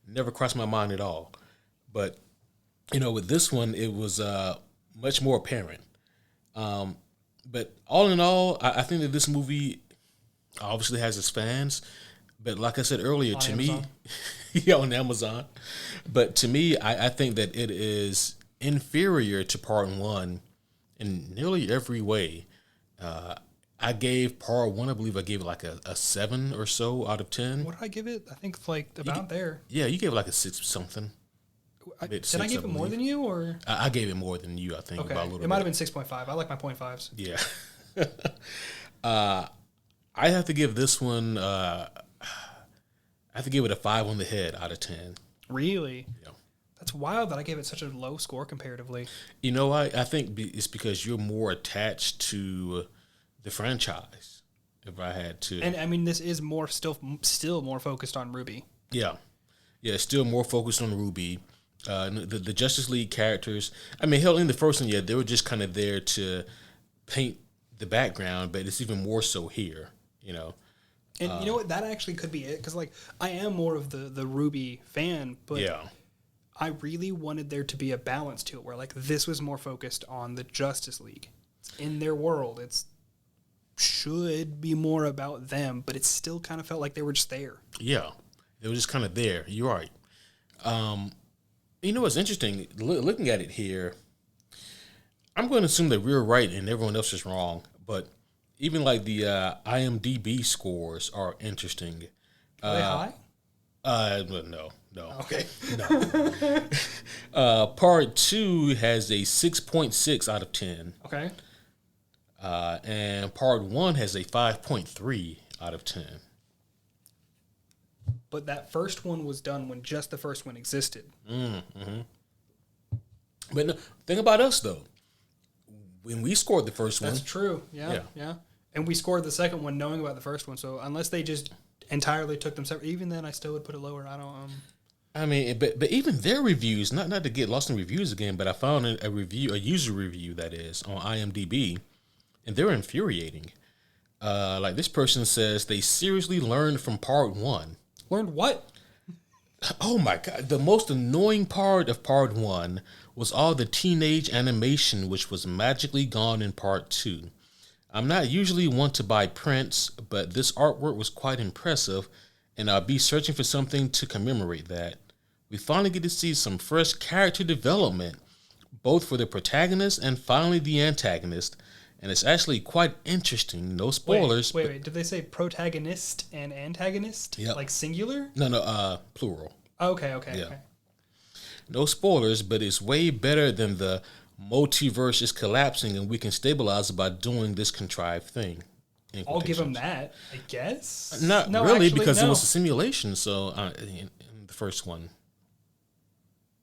Never crossed my mind at all. But, you know, with this one, it was much more apparent. But all in all, I think that this movie obviously has its fans. But like I said earlier, On to Amazon. me, yeah, on Amazon. But to me, I think that it is inferior to part one in nearly every way. I gave part one, I believe I gave it like a 7 or so out of 10. What did I give it? I think it's like about there. Yeah, you gave it like a 6 something. Did I give it more than you, or? I gave it more than you, I think. Okay, About a little it might have bit. been 6.5. I like my 0.5s. Yeah. I have to give this one, I have to give it a 5 on the head out of 10. Really? Yeah. That's wild that I gave it such a low score comparatively. You know, I think it's because you're more attached to the franchise. If I had to, And I mean, this is still more focused on RWBY. yeah, it's still more focused on RWBY. The Justice League characters. I mean, hell, in the first one, they were just kind of there to paint the background, but it's even more so here. You know. And you know what? That actually could be it, because like I am more of the RWBY fan, but Yeah. I really wanted there to be a balance to it, where like this was more focused on the Justice League. In their world, it's should be more about them, but it still kind of felt like they were just there. Yeah, they were just kind of there. You're right. You know what's interesting? Looking at it here, I'm going to assume that we're right and everyone else is wrong. But even like the IMDb scores are interesting. Are they high? No. Okay. Part 2 has a 6.6 out of 10. Okay. And part 1 has a 5.3 out of 10. But that first one was done when just the first one existed. Mm-hmm. But no, think about us, though. When we scored the first one... That's true. Yeah. And we scored the second one knowing about the first one. So unless they just entirely took them separate, even then I still would put it lower. I don't... I mean, but even their reviews, not to get lost in reviews again, but I found a user review, that is, on IMDb, and they're infuriating. Like this person says they seriously learned from part 1. Learned what? Oh my God. The most annoying part of part 1 was all the teenage animation, which was magically gone in part 2. I'm not usually one to buy prints, but this artwork was quite impressive, and I'll be searching for something to commemorate that. We finally get to see some fresh character development, both for the protagonist and finally the antagonist, and it's actually quite interesting. No spoilers. Wait. Did they say protagonist and antagonist? Yep. Like singular? No, plural. Okay. Yeah. Okay. No spoilers, but it's way better than the multiverse is collapsing and we can stabilize it by doing this contrived thing. I'll give them that, I guess. Not No, really, actually, because no. it was a simulation. So in the first one,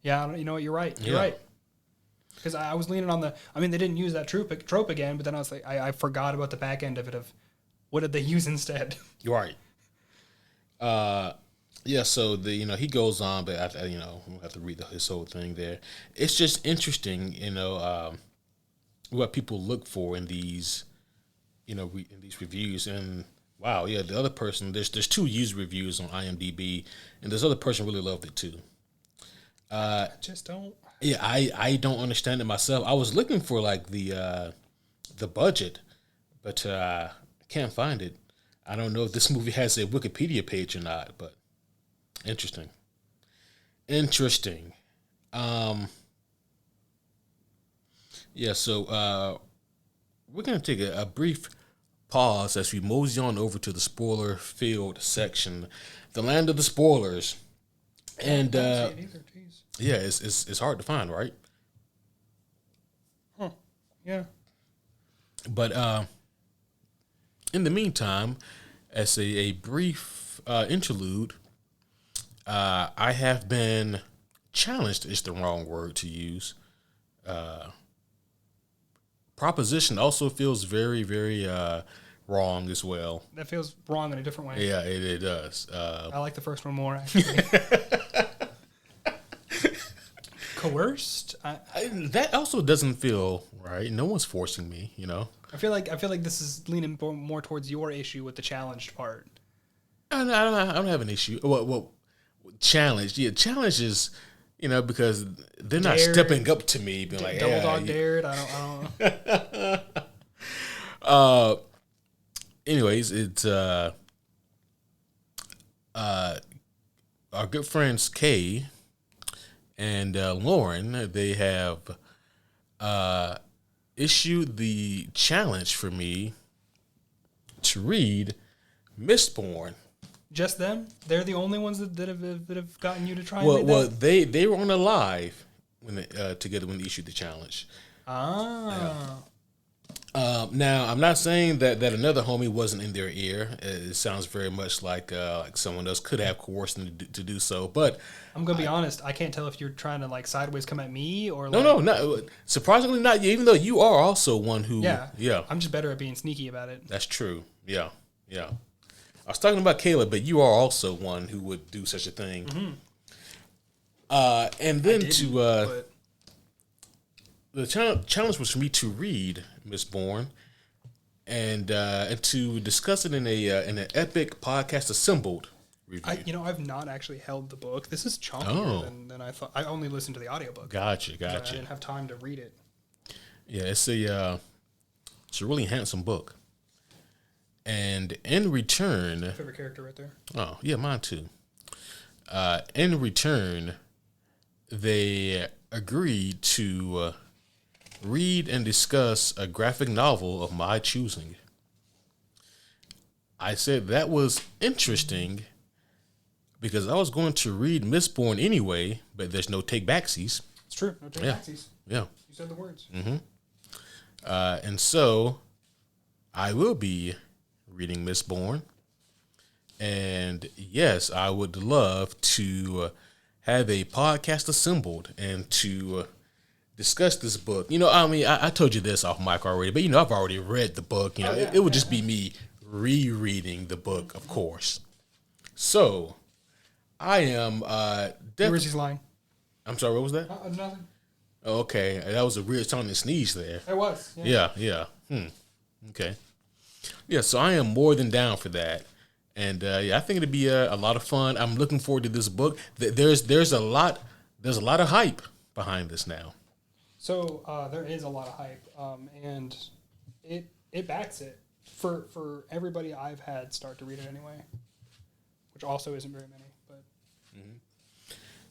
Yeah, you know what? You're right. You're Yeah. right. Because I was leaning on the... I mean, they didn't use that trope again, but then I was like... I forgot about the back end of it of... What did they use instead? you're right. Yeah, so he goes on, but we'll have to read his whole thing there. It's just interesting, what people look for in these, in these reviews. And wow, yeah, the other person, there's two user reviews on IMDb, and this other person really loved it too. I just don't. Yeah, I don't understand it myself. I was looking for like the budget, but I can't find it. I don't know if this movie has a Wikipedia page or not, but interesting. Interesting. Yeah, so we're going to take a brief pause as we mosey on over to the spoiler filled section, the land of the spoilers. And yeah, it's hard to find, right? Huh. Yeah. But in the meantime, as a brief interlude, I have been challenged is the wrong word to use. Proposition also feels very, very wrong as well. That feels wrong in a different way. Yeah, it does. I like the first one more, actually. Coerced? That also doesn't feel right. No one's forcing me, I feel like this is leaning more towards your issue with the challenged part. I don't have an issue. Well, challenge. Yeah, challenge is, because they're not stepping up to me, being like, double dog dared. I don't. Anyways, it's our good friends Kay and Lauren. They have issued the challenge for me to read Mistborn. Just them? They're the only ones that have gotten you to try. Well, they were on a live when when they issued the challenge. Ah. Yeah. Now I'm not saying that another homie wasn't in their ear. It sounds very much like someone else could have coerced them to do so. But I'm gonna be honest. I can't tell if you're trying to like sideways come at me or no, not surprisingly not. Even though you are also one who yeah. I'm just better at being sneaky about it. That's true. Yeah. I was talking about Caleb, but you are also one who would do such a thing. Mm-hmm. And then the challenge was for me to read Mistborn and to discuss it in an epic podcast assembled review. I've not actually held the book. This is chunkier than I thought. I only listened to the audiobook. Gotcha. I didn't have time to read it. Yeah, it's a really handsome book. And in return... My favorite character right there. Oh, yeah, mine too. In return, they agreed to read and discuss a graphic novel of my choosing. I said that was interesting because I was going to read Mistborn anyway, but there's no take-backsies. It's true. No take-backsies. Yeah. You said the words. Mm-hmm. And so I will be reading Mistborn. And yes, I would love to have a podcast assembled and to discuss this book. I told you this off mic already, but I've already read the book. It would just be me rereading the book, of course. So I am Where's he's lying? I'm sorry, what was that? Nothing. Okay, that was a weird sounding sneeze there. It was. Yeah. Okay. Yeah, so I am more than down for that. And I think it'd be a lot of fun. I'm looking forward to this book. There's a lot of hype behind this now. So there is a lot of hype, and it backs it for everybody I've had start to read it anyway, which also isn't very many,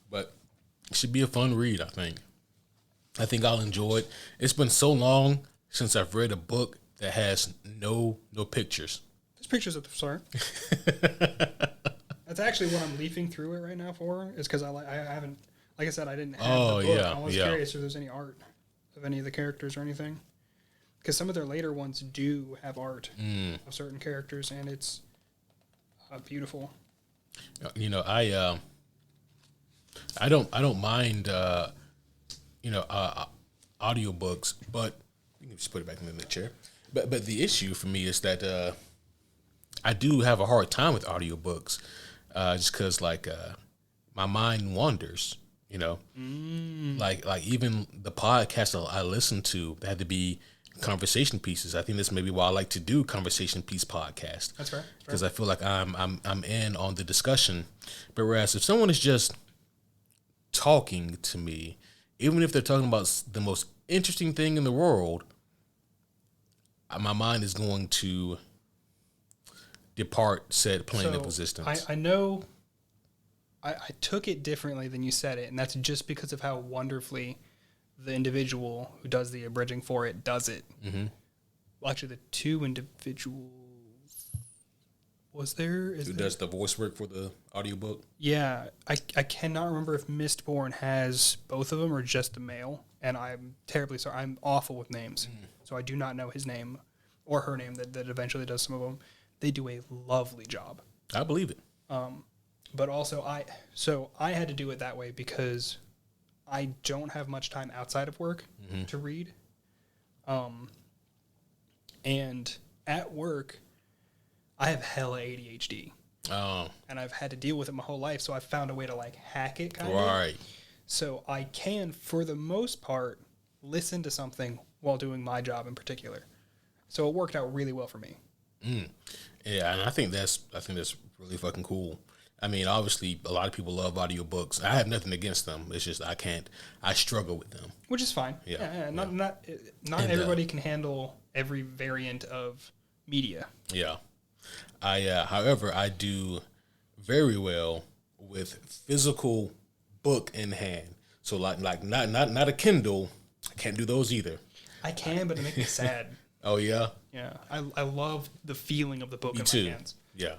but it should be a fun read. I think I'll enjoy it. It's been so long since I've read a book that has no pictures. There's pictures of the start. That's actually what I'm leafing through it right now for, is because I haven't, like I said, I didn't have the book. Yeah, I was curious if there's any art of any of the characters or anything. Because some of their later ones do have art of certain characters, and it's beautiful. I don't mind audiobooks, but you can just put it back in the chair. But the issue for me is that I do have a hard time with audiobooks. just because like my mind wanders. You know, like even the podcast I listen to had to be conversation pieces. I think that's maybe why I like to do conversation piece podcast. That's right. Because I feel like I'm in on the discussion. But whereas if someone is just talking to me, even if they're talking about the most interesting thing in the world, my mind is going to depart said plane of existence. I know I took it differently than you said it, and that's just because of how wonderfully the individual who does the abridging for it does it. Mm-hmm. Well, actually, the two individuals. Was there? Who does the voice work for the audiobook? Yeah. I cannot remember if Mistborn has both of them or just the male, and I'm terribly sorry. I'm awful with names, so I do not know his name or her name that eventually does some of them. They do a lovely job. I believe it. But also, I had to do it that way because I don't have much time outside of work to read. And at work, I have hella ADHD. Oh. And I've had to deal with it my whole life, so I've found a way to, like, hack it, kind of. Right. So I can, for the most part, listen to something while doing my job in particular. So it worked out really well for me. Yeah, and I think that's really fucking cool. I mean, obviously, a lot of people love audiobooks. I have nothing against them. It's just I struggle with them. Which is fine. Yeah. Not everybody can handle every variant of media. Yeah. However, I do very well with physical book in hand. So like not a Kindle. I can't do those either. I can, but it makes me sad. Oh yeah. Yeah, I love the feeling of the book in my hands. Yeah,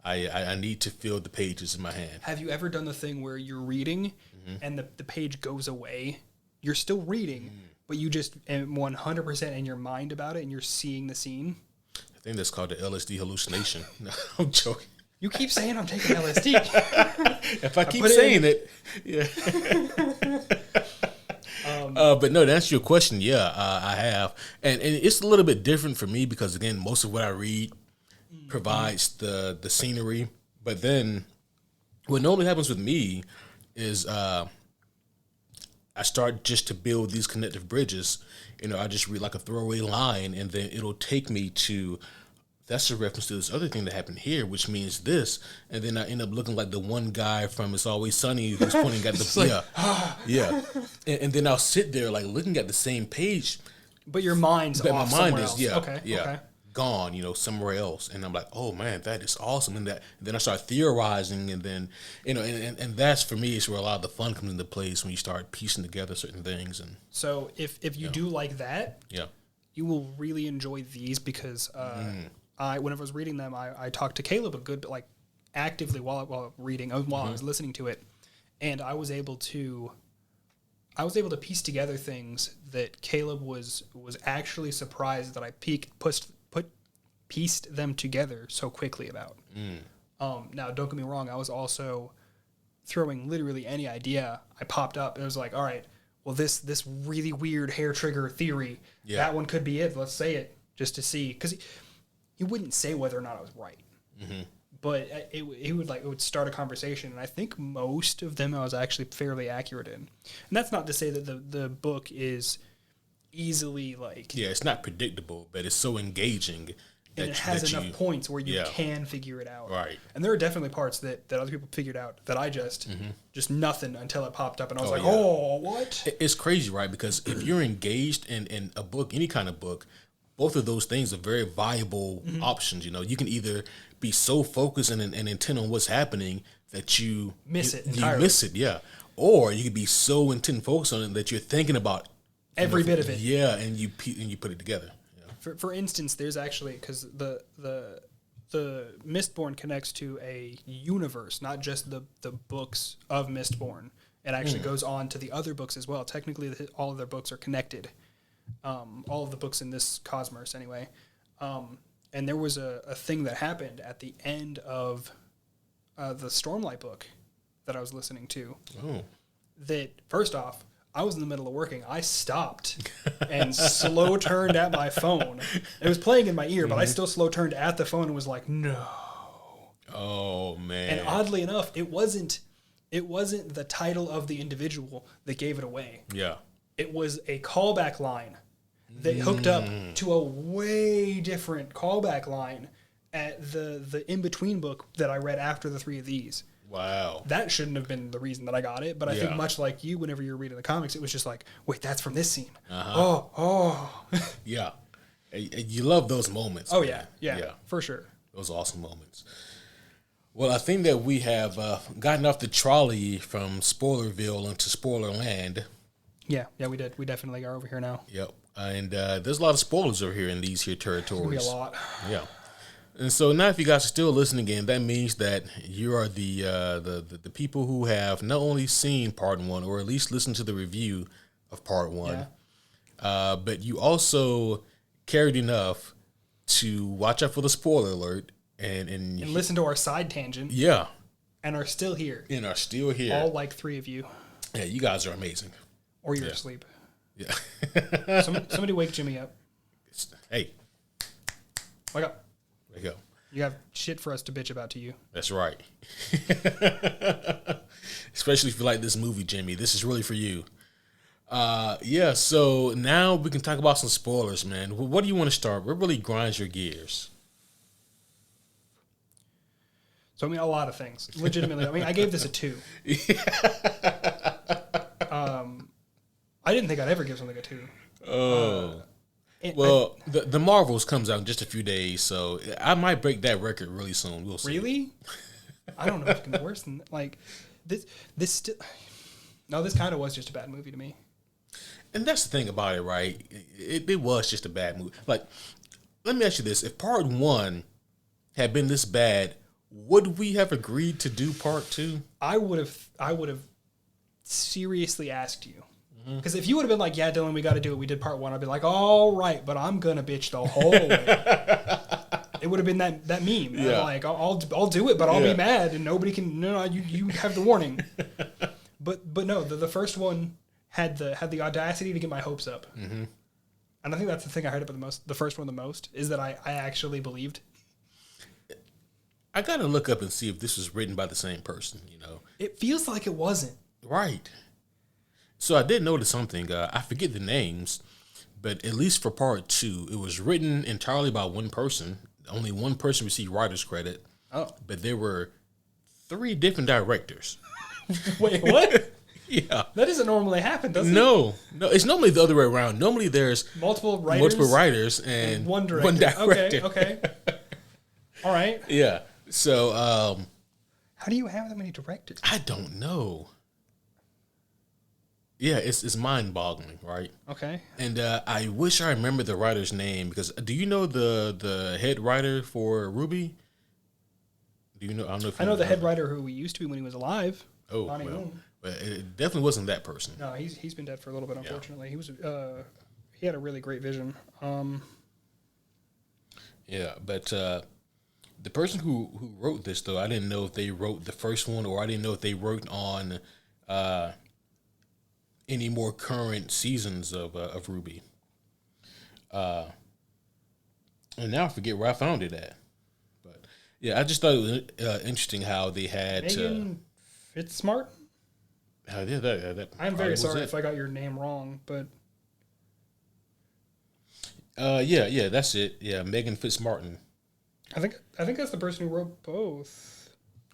I need to feel the pages in my hand. Have you ever done the thing where you're reading and the page goes away? You're still reading, but you just am 100% in your mind about it, and you're seeing the scene. I think that's called the LSD hallucination. No, I'm joking. You keep saying I'm taking LSD. If I keep saying it, yeah. But no, to answer your question, yeah, I have. And it's a little bit different for me because, again, most of what I read provides the scenery. But then what normally happens with me is I start just to build these connective bridges. You know, I just read like a throwaway line, and then it'll take me to, that's a reference to this other thing that happened here, which means this. And then I end up looking like the one guy from It's Always Sunny who's pointing at the, yeah. And then I'll sit there like looking at the same page. But your mind's but off my mind somewhere is, else. Okay. Gone, somewhere else. And I'm like, oh man, that is awesome. And then I start theorizing, and then, and that's, for me, is where a lot of the fun comes into place, when you start piecing together certain things. And so if you do like that, you will really enjoy these, because whenever I was reading them, I talked to Caleb a good bit, like actively while reading, while I was listening to it, and I was able to piece together things that Caleb was actually surprised that I pieced them together so quickly about. Now, don't get me wrong, I was also throwing literally any idea I popped up. It was like, all right, well, this really weird hair trigger theory, that one could be it. Let's say it just to see, because he wouldn't say whether or not I was right. But it would start a conversation, and I think most of them I was actually fairly accurate in. And that's not to say that the book is easily like... Yeah, it's not predictable, but it's so engaging. And it has enough points where you can figure it out. Right. And there are definitely parts that other people figured out that I just nothing until it popped up, and I was what? It's crazy, right? Because if you're engaged in a book, any kind of book, both of those things are very viable options. You can either be so focused and intent on what's happening that you miss it entirely. You miss it, yeah. Or you could be so intent and focused on it that you're thinking about every bit of it. Yeah, and you put it together. For instance, there's actually, because the Mistborn connects to a universe, not just the books of Mistborn. It actually goes on to the other books as well. Technically, all of their books are connected. All of the books in this cosmos, anyway. And there was a thing that happened at the end of the Stormlight book that I was listening to. Oh. That, first off, I was in the middle of working. I stopped and slow turned at my phone. It was playing in my ear, but I still slow turned at the phone and was like, no. Oh man. And oddly enough, it wasn't the title of the individual that gave it away. Yeah. It was a callback line that hooked up to a way different callback line at the in-between book that I read after the 3 of these. Wow. That shouldn't have been the reason that I got it, but I think much like you, whenever you're reading the comics, it was just like, wait, that's from this scene. Oh. Yeah. You love those moments. Oh, man. yeah, for sure. Those awesome moments. Well, I think that we have gotten off the trolley from Spoilerville into Spoilerland. Yeah, we did. We definitely are over here now. Yep. And there's a lot of spoilers over here in these here territories. It's gonna be a lot. Yeah. And so now if you guys are still listening in, that means that you are the people who have not only seen part 1 or at least listened to the review of part 1, but you also cared enough to watch out for the spoiler alert and listen to our side tangent. Yeah. And are still here. All like 3 of you. Yeah, you guys are amazing. Or you're asleep. Yeah. Somebody wake Jimmy up. Hey. Wake up. Wake up. You have shit for us to bitch about to you. That's right. Especially if you like this movie, Jimmy. This is really for you. Yeah, so now we can talk about some spoilers, man. What do you want to start? What really grinds your gears? So, I mean, a lot of things. Legitimately. I mean, I gave this a 2. I didn't think I'd ever give something a 2. Oh. The Marvels comes out in just a few days, so I might break that record really soon. We'll see. Really? I don't know if it can be worse than like this. This kind of was just a bad movie to me. And that's the thing about it, right? It was just a bad movie. Like, let me ask you this: if part 1 had been this bad, would we have agreed to do part 2? I would have seriously asked you. Because if you would have been like, yeah, Dylan, we got to do it. We did part 1. I'd be like, all right, but I'm going to bitch the whole way. It would have been that meme. Yeah. Like, I'll do it, but I'll be mad and nobody can, no, you have the warning. But no, the first one had the audacity to get my hopes up. Mm-hmm. And I think that's the thing I heard about the first one the most, is that I actually believed. I got to look up and see if this was written by the same person, you know. It feels like it wasn't. Right. So I did notice something. I forget the names, but at least for part 2, it was written entirely by one person. Only one person received writer's credit. Oh. But there were 3 different directors. Wait, what? Yeah. That doesn't normally happen, does it? No. It's normally the other way around. Normally there's multiple writers and one director. Okay. All right. Yeah. So how do you have that many directors? I don't know. Yeah, it's mind-boggling, right? Okay. And I wish I remember the writer's name, because do you know the head writer for RWBY? Do you know? I know the head writer who we used to be when he was alive. Oh, well, it definitely wasn't that person. No, he's been dead for a little bit, unfortunately. Yeah. He was he had a really great vision. Yeah, but the person who wrote this, though, I didn't know if they wrote the first one, or I didn't know if they worked on any more current seasons of RWBY. And now I forget where I found it at. But yeah, I just thought it was interesting how they had Megan Fitzsmart. I'm very sorry if I got your name wrong, but yeah, that's it. Yeah, Megan Fitzmartin. I think that's the person who wrote both.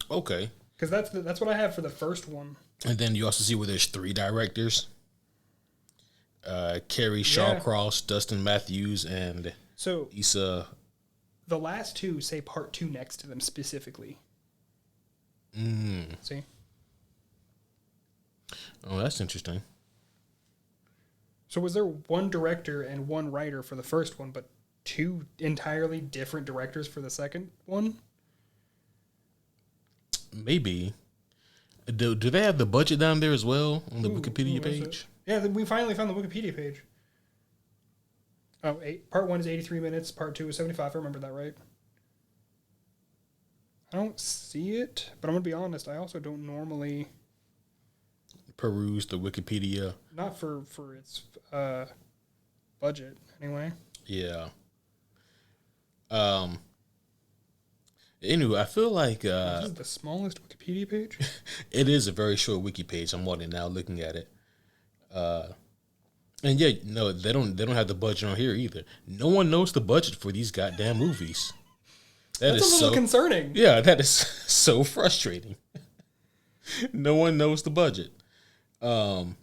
Okay. Because that's what I have for the first one. And then you also see where there's 3 directors. Carrie Shawcross, Dustin Matthews, and Issa. The last 2 say part 2 next to them specifically. See? Oh, that's interesting. So was there one director and one writer for the first one, but 2 entirely different directors for the second one? Maybe. Do they have the budget down there as well on the Wikipedia page? Yeah, we finally found the Wikipedia page. Oh, part 1 is 83 minutes. Part 2 is 75. I remember that right. I don't see it, but I'm going to be honest. I also don't normally peruse the Wikipedia. Not for its budget, anyway. Yeah. Anyway, I feel like This is the smallest Wikipedia page. it is a very short wiki page. I'm on it now, looking at it. And yeah, no, they don't have the budget on here either. No one knows the budget for these goddamn movies. That's a little concerning. Yeah, that is so frustrating. No one knows the budget. And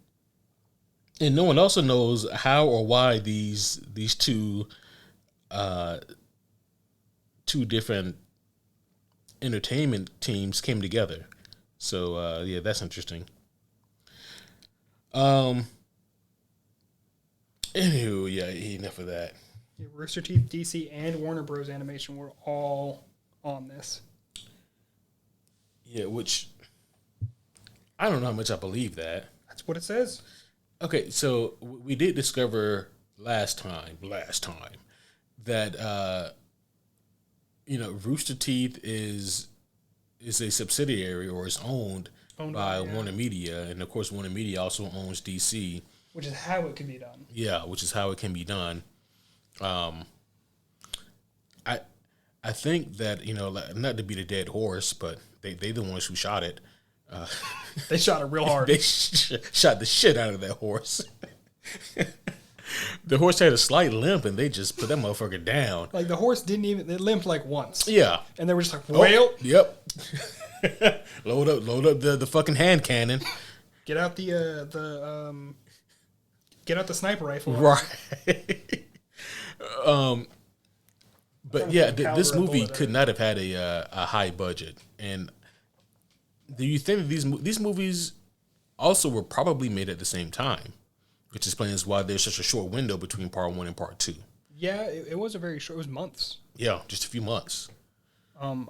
no one also knows how or why these two different entertainment teams came together. So yeah, that's interesting. Anywho, yeah, enough of that. Yeah, Rooster Teeth, DC, and Warner Bros. Animation were all on this. Yeah, which I don't know how much I believe that. That's what it says. Okay, so we did discover last time that Rooster Teeth is a subsidiary or is owned by Warner Media, and of course Warner Media also owns DC. Which is how it can be done. Yeah, which is how it can be done. I think that, not to beat a dead horse, but they the ones who shot it. They shot it real hard. They shot the shit out of that horse. The horse had a slight limp, and they just put that motherfucker down. Like, the horse it limped like once. Yeah. And they were just like, well. Oh, yep. Load up the fucking hand cannon. Get out the sniper rifle. Right. But yeah, this movie could not have had a high budget. And do you think that these movies also were probably made at the same time? Which explains why there's such a short window between part 1 and part 2. Yeah, it was a very short. It was months. Yeah, just a few months. I'm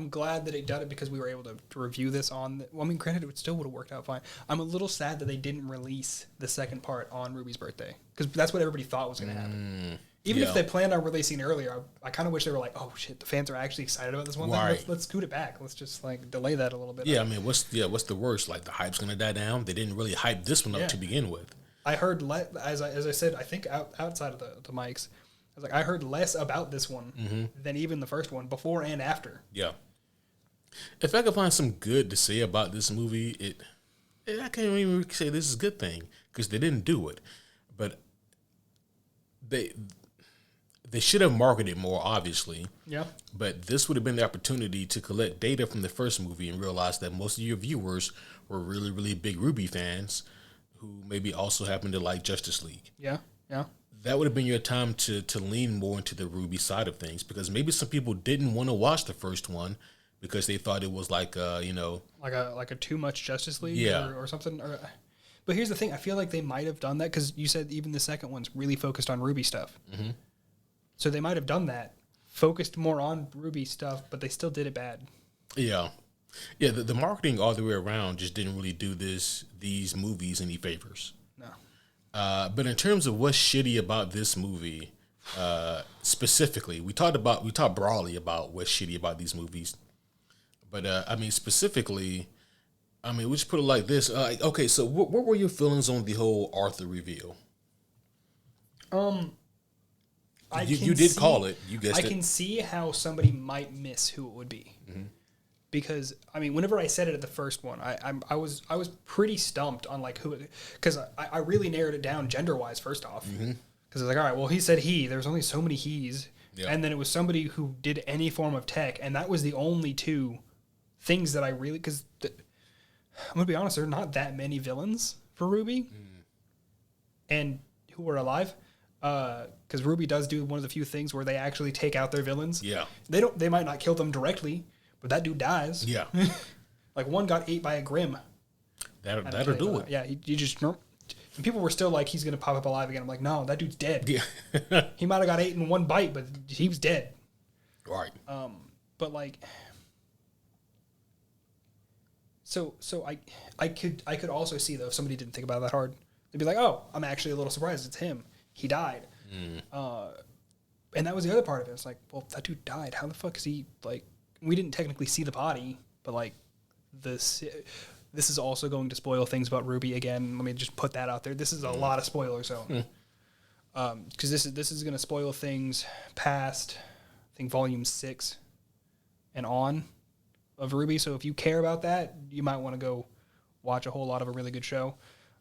glad that it did it because we were able to review this on. Granted, it still would have worked out fine. I'm a little sad that they didn't release the second part on Ruby's birthday because that's what everybody thought was going to happen. Even if they planned on releasing it earlier, I kind of wish they were like, oh shit, the fans are actually excited about this one. Right. Let's scoot it back. Let's just delay that a little bit. Yeah, what's the worst? Like, the hype's gonna die down. They didn't really hype this one up to begin with. I heard as I said, I think outside of the mics, I was like, I heard less about this one than even the first one before and after. Yeah. If I could find some good to say about this movie, I can't even say this is a good thing because they didn't do it, but they should have marketed more, obviously. Yeah. But this would have been the opportunity to collect data from the first movie and realize that most of your viewers were really, really big RWBY fans who maybe also happen to like Justice League. Yeah, yeah. That would have been your time to lean more into the RWBY side of things because maybe some people didn't want to watch the first one because they thought it was like a too much Justice League or something. But here's the thing. I feel like they might have done that because you said even the second one's really focused on RWBY stuff. Mm-hmm. So they might have done that, focused more on RWBY stuff, but they still did it bad. Yeah. Yeah, the marketing all the way around just didn't really do these movies any favors. No. But in terms of what's shitty about this movie, specifically, we talked broadly about what's shitty about these movies. But specifically, we just put it like this. Okay, so what were your feelings on the whole Arthur reveal? You did call it. You guessed it. I can see how somebody might miss who it would be. Mm-hmm. Because whenever I said it at the first one, I was pretty stumped on like who, because I really narrowed it down gender wise first off. Because I was like, all right, well, he said he. There's only so many he's, and then it was somebody who did any form of tech, and that was the only two things that I really. Because I'm gonna be honest, there are not that many villains for RWBY, and who are alive. Because RWBY does do one of the few things where they actually take out their villains. Yeah, they might not kill them directly, but that dude dies. Yeah, like one got ate by a Grim. That'll do it. Yeah, you just. And people were still like, he's gonna pop up alive again. I'm like, no, that dude's dead. Yeah, he might have got ate in one bite, but he was dead. Right. But like, so I could also see though if somebody didn't think about it that hard, they'd be like, oh, I'm actually a little surprised it's him. He died. And that was the other part of it. It's like, well, that dude died. How the fuck is he, like, we didn't technically see the body, but, like, this is also going to spoil things about RWBY again. Let me just put that out there. This is a lot of spoiler zone. Because this is going to spoil things past, I think, Volume 6. and on of RWBY. So if you care about that, you might want to go watch a whole lot of a really good show.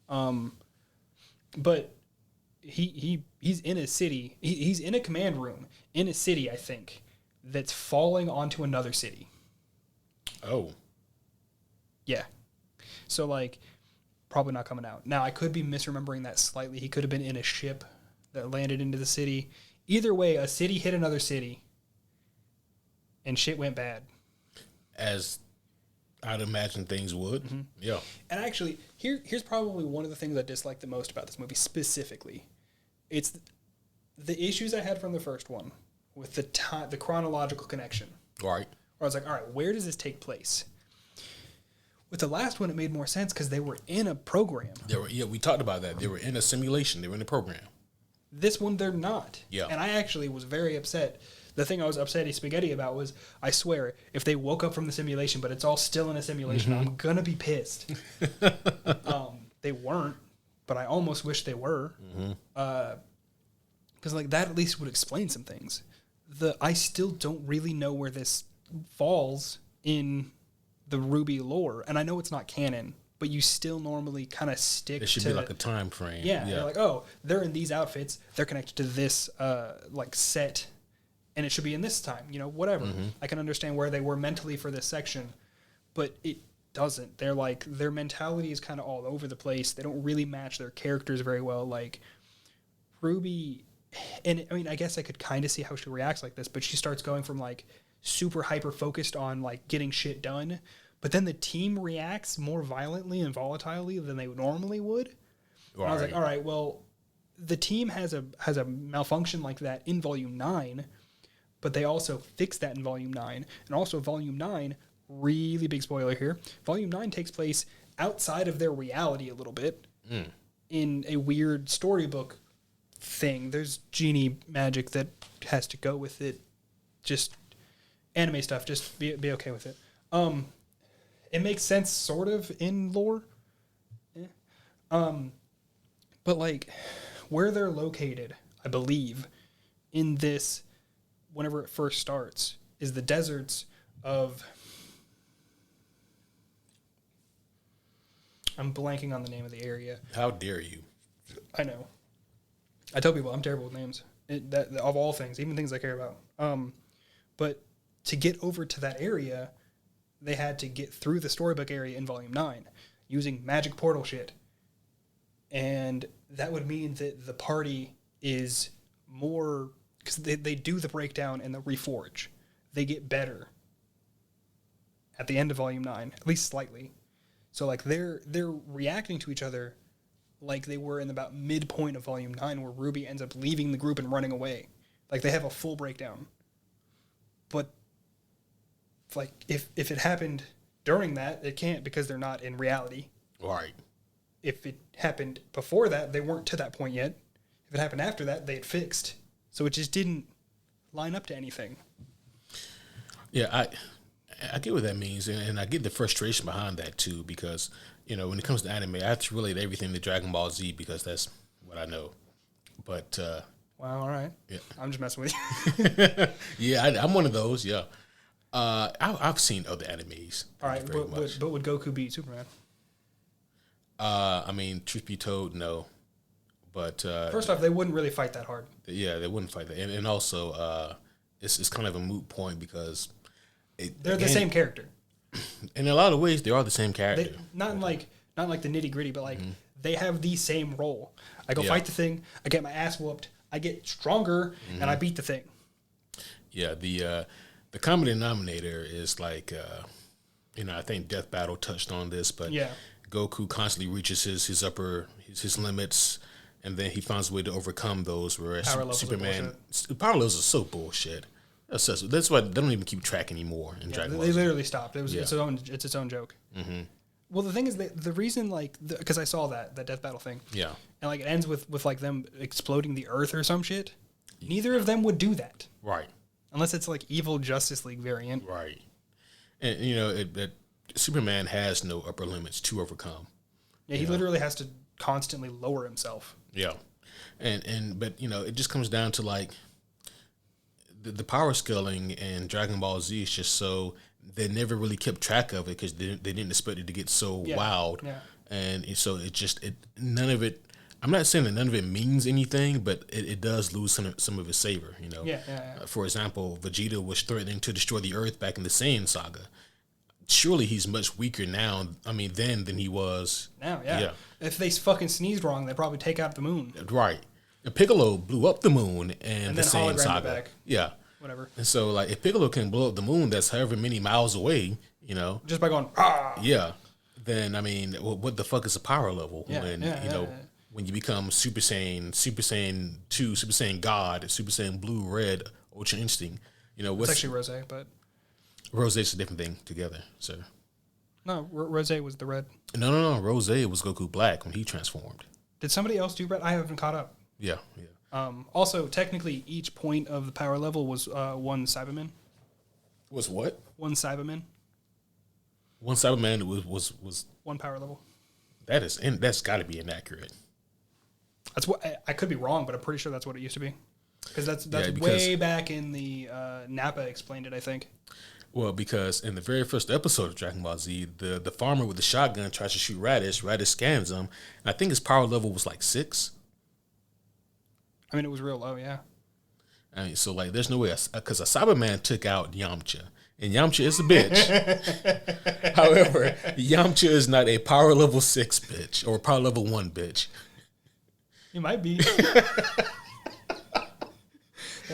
But he's in a city. He's in a command room in a city, I think, that's falling onto another city. Oh. Yeah. So, like, probably not coming out. Now, I could be misremembering that slightly. He could have been in a ship that landed into the city. Either way, a city hit another city, and shit went bad. As I'd imagine things would. Mm-hmm. Yeah. And actually, here's probably one of the things I dislike the most about this movie specifically. It's the issues I had from the first one with the chronological connection. Right. Where I was like, all right, where does this take place? With the last one, it made more sense because they were in a program. We talked about that. They were in a simulation. They were in a program. This one, they're not. Yeah. And I actually was very upset. The thing I was upsetty spaghetti about was, I swear, if they woke up from the simulation, but it's all still in a simulation, I'm going to be pissed. They weren't, but I almost wish they were. Because like that at least would explain some things. I still don't really know where this falls in the RWBY lore. And I know it's not canon, but you still normally kind of stick to... It should be like a time frame. Yeah. They're like, oh, they're in these outfits. They're connected to this like set, and it should be in this time. You know, whatever. I can understand where they were mentally for this section, but it doesn't. They're like, their mentality is kind of all over the place. They don't really match their characters very well. Like, RWBY... And I mean, I guess I could kind of see how she reacts like this, but she starts going from like super hyper focused on like getting shit done, but then the team reacts more violently and volatilely than they normally would. Right. I was like, all right, well, the team has a malfunction like that in Volume 9, but they also fixed that in Volume 9, and also Volume 9, really big spoiler here, Volume 9 takes place outside of their reality a little bit in a weird storybook thing. There's genie magic that has to go with it. Just anime stuff. Just be okay with it. It makes sense sort of in lore. But like where they're located, I believe, in this whenever it first starts, is the deserts of... I'm blanking on the name of the area. How dare you? I know. I tell people I'm terrible with names. Of all things, even things I care about. But to get over to that area, they had to get through the storybook area in Volume 9 using magic portal shit. And that would mean that the party is more... Because they do the breakdown and the reforge. They get better at the end of Volume 9, at least slightly. So like they're reacting to each other like they were in about midpoint of Volume 9, where RWBY ends up leaving the group and running away. Like, they have a full breakdown. But, like, if it happened during that, it can't, because they're not in reality. Right. If it happened before that, they weren't to that point yet. If it happened after that, they had fixed. So it just didn't line up to anything. Yeah, I get what that means, and I get the frustration behind that, too, because... You know, when it comes to anime, I have to relate everything to Dragon Ball Z because that's what I know. But wow, all right. Yeah, I'm just messing with you. Yeah, I'm one of those. Yeah, I've seen other animes. All right, but would Goku beat Superman? I mean, truth be told, no. But first off, they wouldn't really fight that hard. Yeah, they wouldn't fight that, and also it's kind of a moot point because they're the same character. In a lot of ways, they are the same character. Not in like the nitty gritty, but like they have the same role. I go fight the thing, I get my ass whooped, I get stronger, and I beat the thing. Yeah, the common denominator is like, I think Death Battle touched on this, but Goku constantly reaches his limits, and then he finds a way to overcome those. Whereas Superman, power levels are so bullshit. That's why they don't even keep track anymore in Dragon Ball. They literally stopped. It's its own joke. Mm-hmm. Well, the thing is that the reason, like, because I saw that Death Battle thing. Yeah. And like it ends with like them exploding the Earth or some shit. Neither of them would do that. Right. Unless it's like evil Justice League variant. Right. And that Superman has no upper limits to overcome. Yeah, he literally has to constantly lower himself. Yeah. But it just comes down to like the power scaling in Dragon Ball Z is just so they never really kept track of it because they didn't expect it to get so wild, and so none of it. I'm not saying that none of it means anything, but it does lose some of its savor. You know, for example, Vegeta was threatening to destroy the Earth back in the Saiyan saga. Surely he's much weaker now. I mean, then than he was now. Yeah. If they fucking sneezed wrong, they'd probably take out the moon. Right. And Piccolo blew up the moon and the Saiyan saga. Back. Yeah. Whatever. And so, like, if Piccolo can blow up the moon, that's however many miles away. You know, just by going. Ah! Yeah. Then I mean, what the fuck is a power level when you know? When you become Super Saiyan 2, Super Saiyan God, Super Saiyan Blue, Red, Ultra Instinct, you know what's it's actually Rose, but Rose's a different thing together. So no, Rose was the red. No. Rose was Goku Black when he transformed. Did somebody else do red? I haven't caught up. Yeah. Also, technically, each point of the power level was one Cyberman. Was what? One Cyberman. One Cyberman was one power level. That's got to be inaccurate. That's what I could be wrong, but I'm pretty sure that's what it used to be. Because that's way back in the Nappa explained it, I think. Well, because in the very first episode of Dragon Ball Z, the farmer with the shotgun tries to shoot Radish. Radish scans him, and I think his power level was like 6. I mean, it was real low, yeah. I mean, so like, there's no way because a Cyberman took out Yamcha, and Yamcha is a bitch. However, Yamcha is not a power level 6 bitch or power level 1 bitch. He might be. That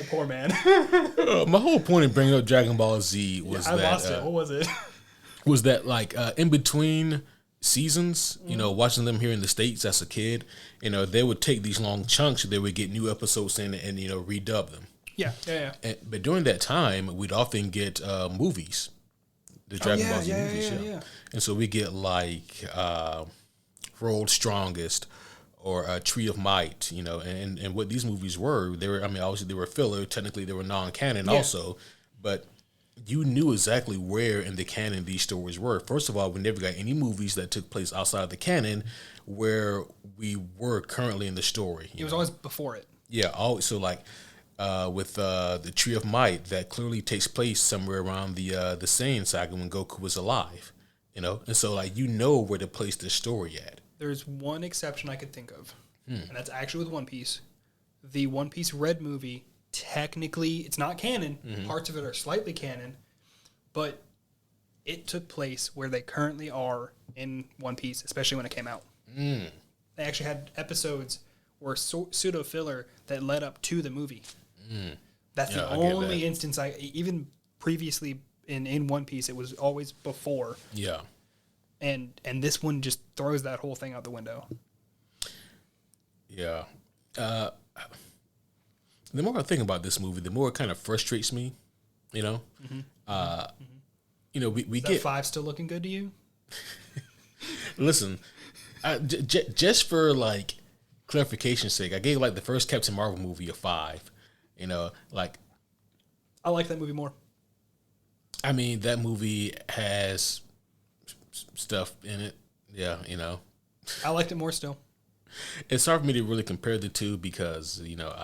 poor man. My whole point in bringing up Dragon Ball Z was I lost it. What was it? Was that like in between seasons, you know, watching them here in the States as a kid, you know, they would take these long chunks. They would get new episodes in and, you know, redub them. Yeah. But during that time, we'd often get movies, the Dragon Ball Z movies. Yeah. And so we get like World's Strongest or Tree of Might, you know, and what these movies were, obviously they were filler. Technically, they were non-canon also, but you knew exactly where in the canon these stories were. First of all, we never got any movies that took place outside of the canon where we were currently in the story. It was always before it. Yeah, always. So like with the Tree of Might, that clearly takes place somewhere around the Saiyan saga when Goku was alive, you know, and so like you know where to place this story at. There's one exception I could think of, and that's actually with One Piece. The One Piece Red movie, technically, it's not canon. Mm-hmm. Parts of it are slightly canon, but it took place where they currently are in One Piece, especially when it came out. They actually had episodes were pseudo filler that led up to the movie. That's the only instance even previously in One Piece, it was always before. Yeah. And this one just throws that whole thing out the window. Yeah. The more I think about this movie, the more it kind of frustrates me, you know? You know, we get... 5 still looking good to you? Listen, just for, like, clarification's sake, I gave, like, the first Captain Marvel movie a 5. You know, like... I like that movie more. I mean, that movie has stuff in it. Yeah, you know. I liked it more still. It's hard for me to really compare the two because, you know,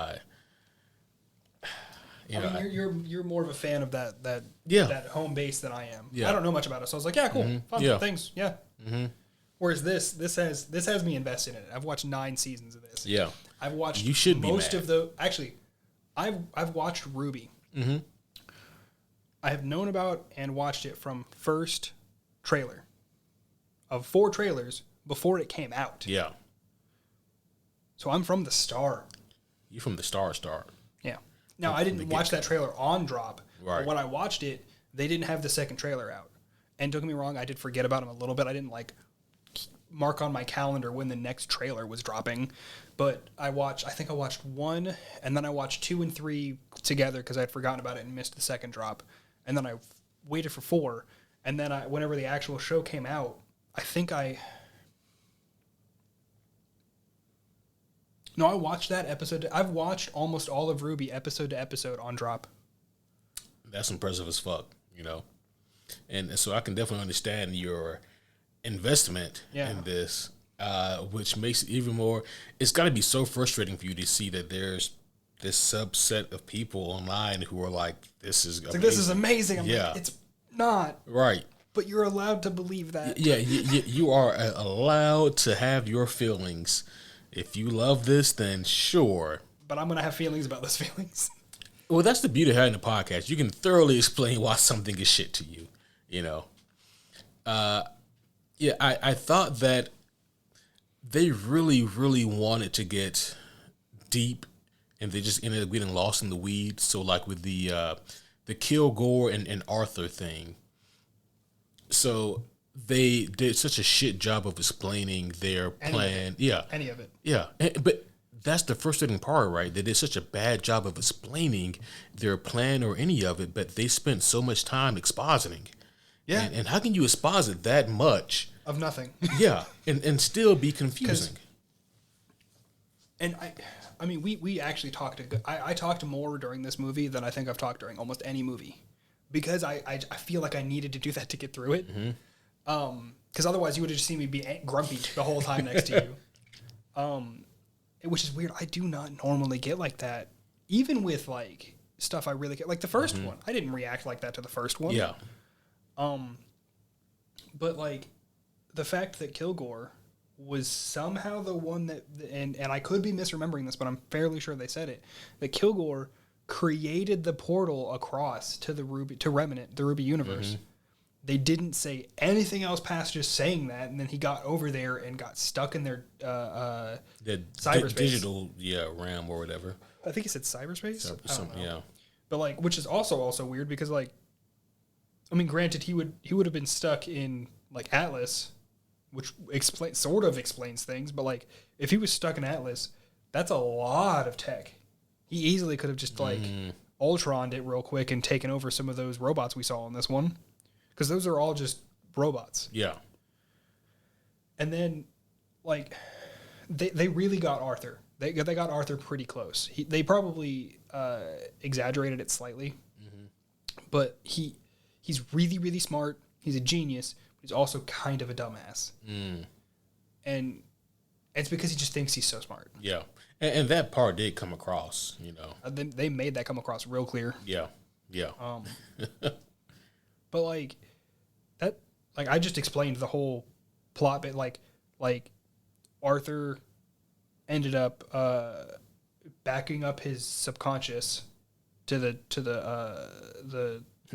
you're more of a fan of that home base than I am. Yeah. I don't know much about it, so I was like, yeah, cool, fun things, yeah. Mm-hmm. Whereas this has me invested in it. I've watched 9 seasons of this. Yeah, I've watched. You should most be mad. of the actually, I've watched RWBY. Mm-hmm. I have known about and watched it from first trailer of 4 trailers before it came out. Yeah. So I'm from the start. You from the start. Yeah. Now, I didn't watch that trailer on drop. Right. But when I watched it, they didn't have the second trailer out. And don't get me wrong, I did forget about them a little bit. I didn't like mark on my calendar when the next trailer was dropping. But I think I watched 1, and then I watched 2 and 3 together because I had forgotten about it and missed the second drop. And then I waited for 4. And then whenever the actual show came out, I watched that episode. I've watched almost all of RWBY episode to episode on drop. That's impressive as fuck, you know? And so I can definitely understand your investment in this, which makes it even more... It's got to be so frustrating for you to see that there's this subset of people online who are like, this is amazing. Like, this is amazing. I'm yeah. like, it's not. Right. But you're allowed to believe that. Yeah, you are allowed to have your feelings. If you love this, then sure. But I'm going to have feelings about those feelings. Well, that's the beauty of having a podcast. You can thoroughly explain why something is shit to you, you know. Yeah, I thought that they really, really wanted to get deep, and they just ended up getting lost in the weeds. So, like with the Kilgore and Arthur thing, so they did such a shit job of explaining their plan. Any of it. Yeah, but that's the frustrating part, right? They did such a bad job of explaining their plan or any of it, but they spent so much time expositing. Yeah. And how can you exposit that much? Of nothing. Yeah, and still be confusing. And I mean, we actually talked. I talked more during this movie than I think I've talked during almost any movie, because I feel like I needed to do that to get through it. Because otherwise you would have just seen me be grumpy the whole time next to you. Which is weird. I do not normally get like that, even with like stuff I really get. Like the first one, I didn't react like that to the first one. Yeah. But like the fact that Kilgore was somehow the one that, and I could be misremembering this, but I'm fairly sure they said it, that Kilgore created the portal across to the Remnant, the RWBY universe. They didn't say anything else past just saying that, and then he got over there and got stuck in their cyberspace. Digital realm or whatever. I think he said cyberspace. Yeah. But like, which is also weird because like, I mean, granted, he would have been stuck in like Atlas, which sort of explains things. But like, if he was stuck in Atlas, that's a lot of tech. He easily could have just like Ultroned it real quick and taken over some of those robots we saw in this one. Because those are all just robots. Yeah. And then, like, they really got Arthur. They got Arthur pretty close. They probably exaggerated it slightly. But he's really, really smart. He's a genius. But he's also kind of a dumbass. And it's because he just thinks he's so smart. Yeah. And that part did come across, you know. They made that come across real clear. Yeah. Yeah. But like that, like I just explained the whole plot bit. Like Arthur ended up backing up his subconscious to the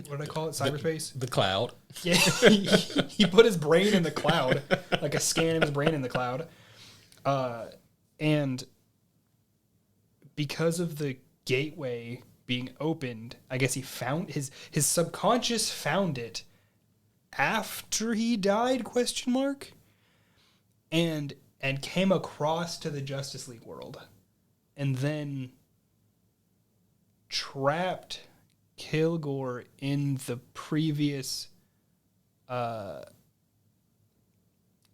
what do I call it? Cyberspace. The cloud. Yeah, he put his brain in the cloud, like a scan of his brain in the cloud, and because of the gateway being opened, I guess he found his subconscious found it after he died, ? And came across to the Justice League world, and then trapped Kilgore in the previous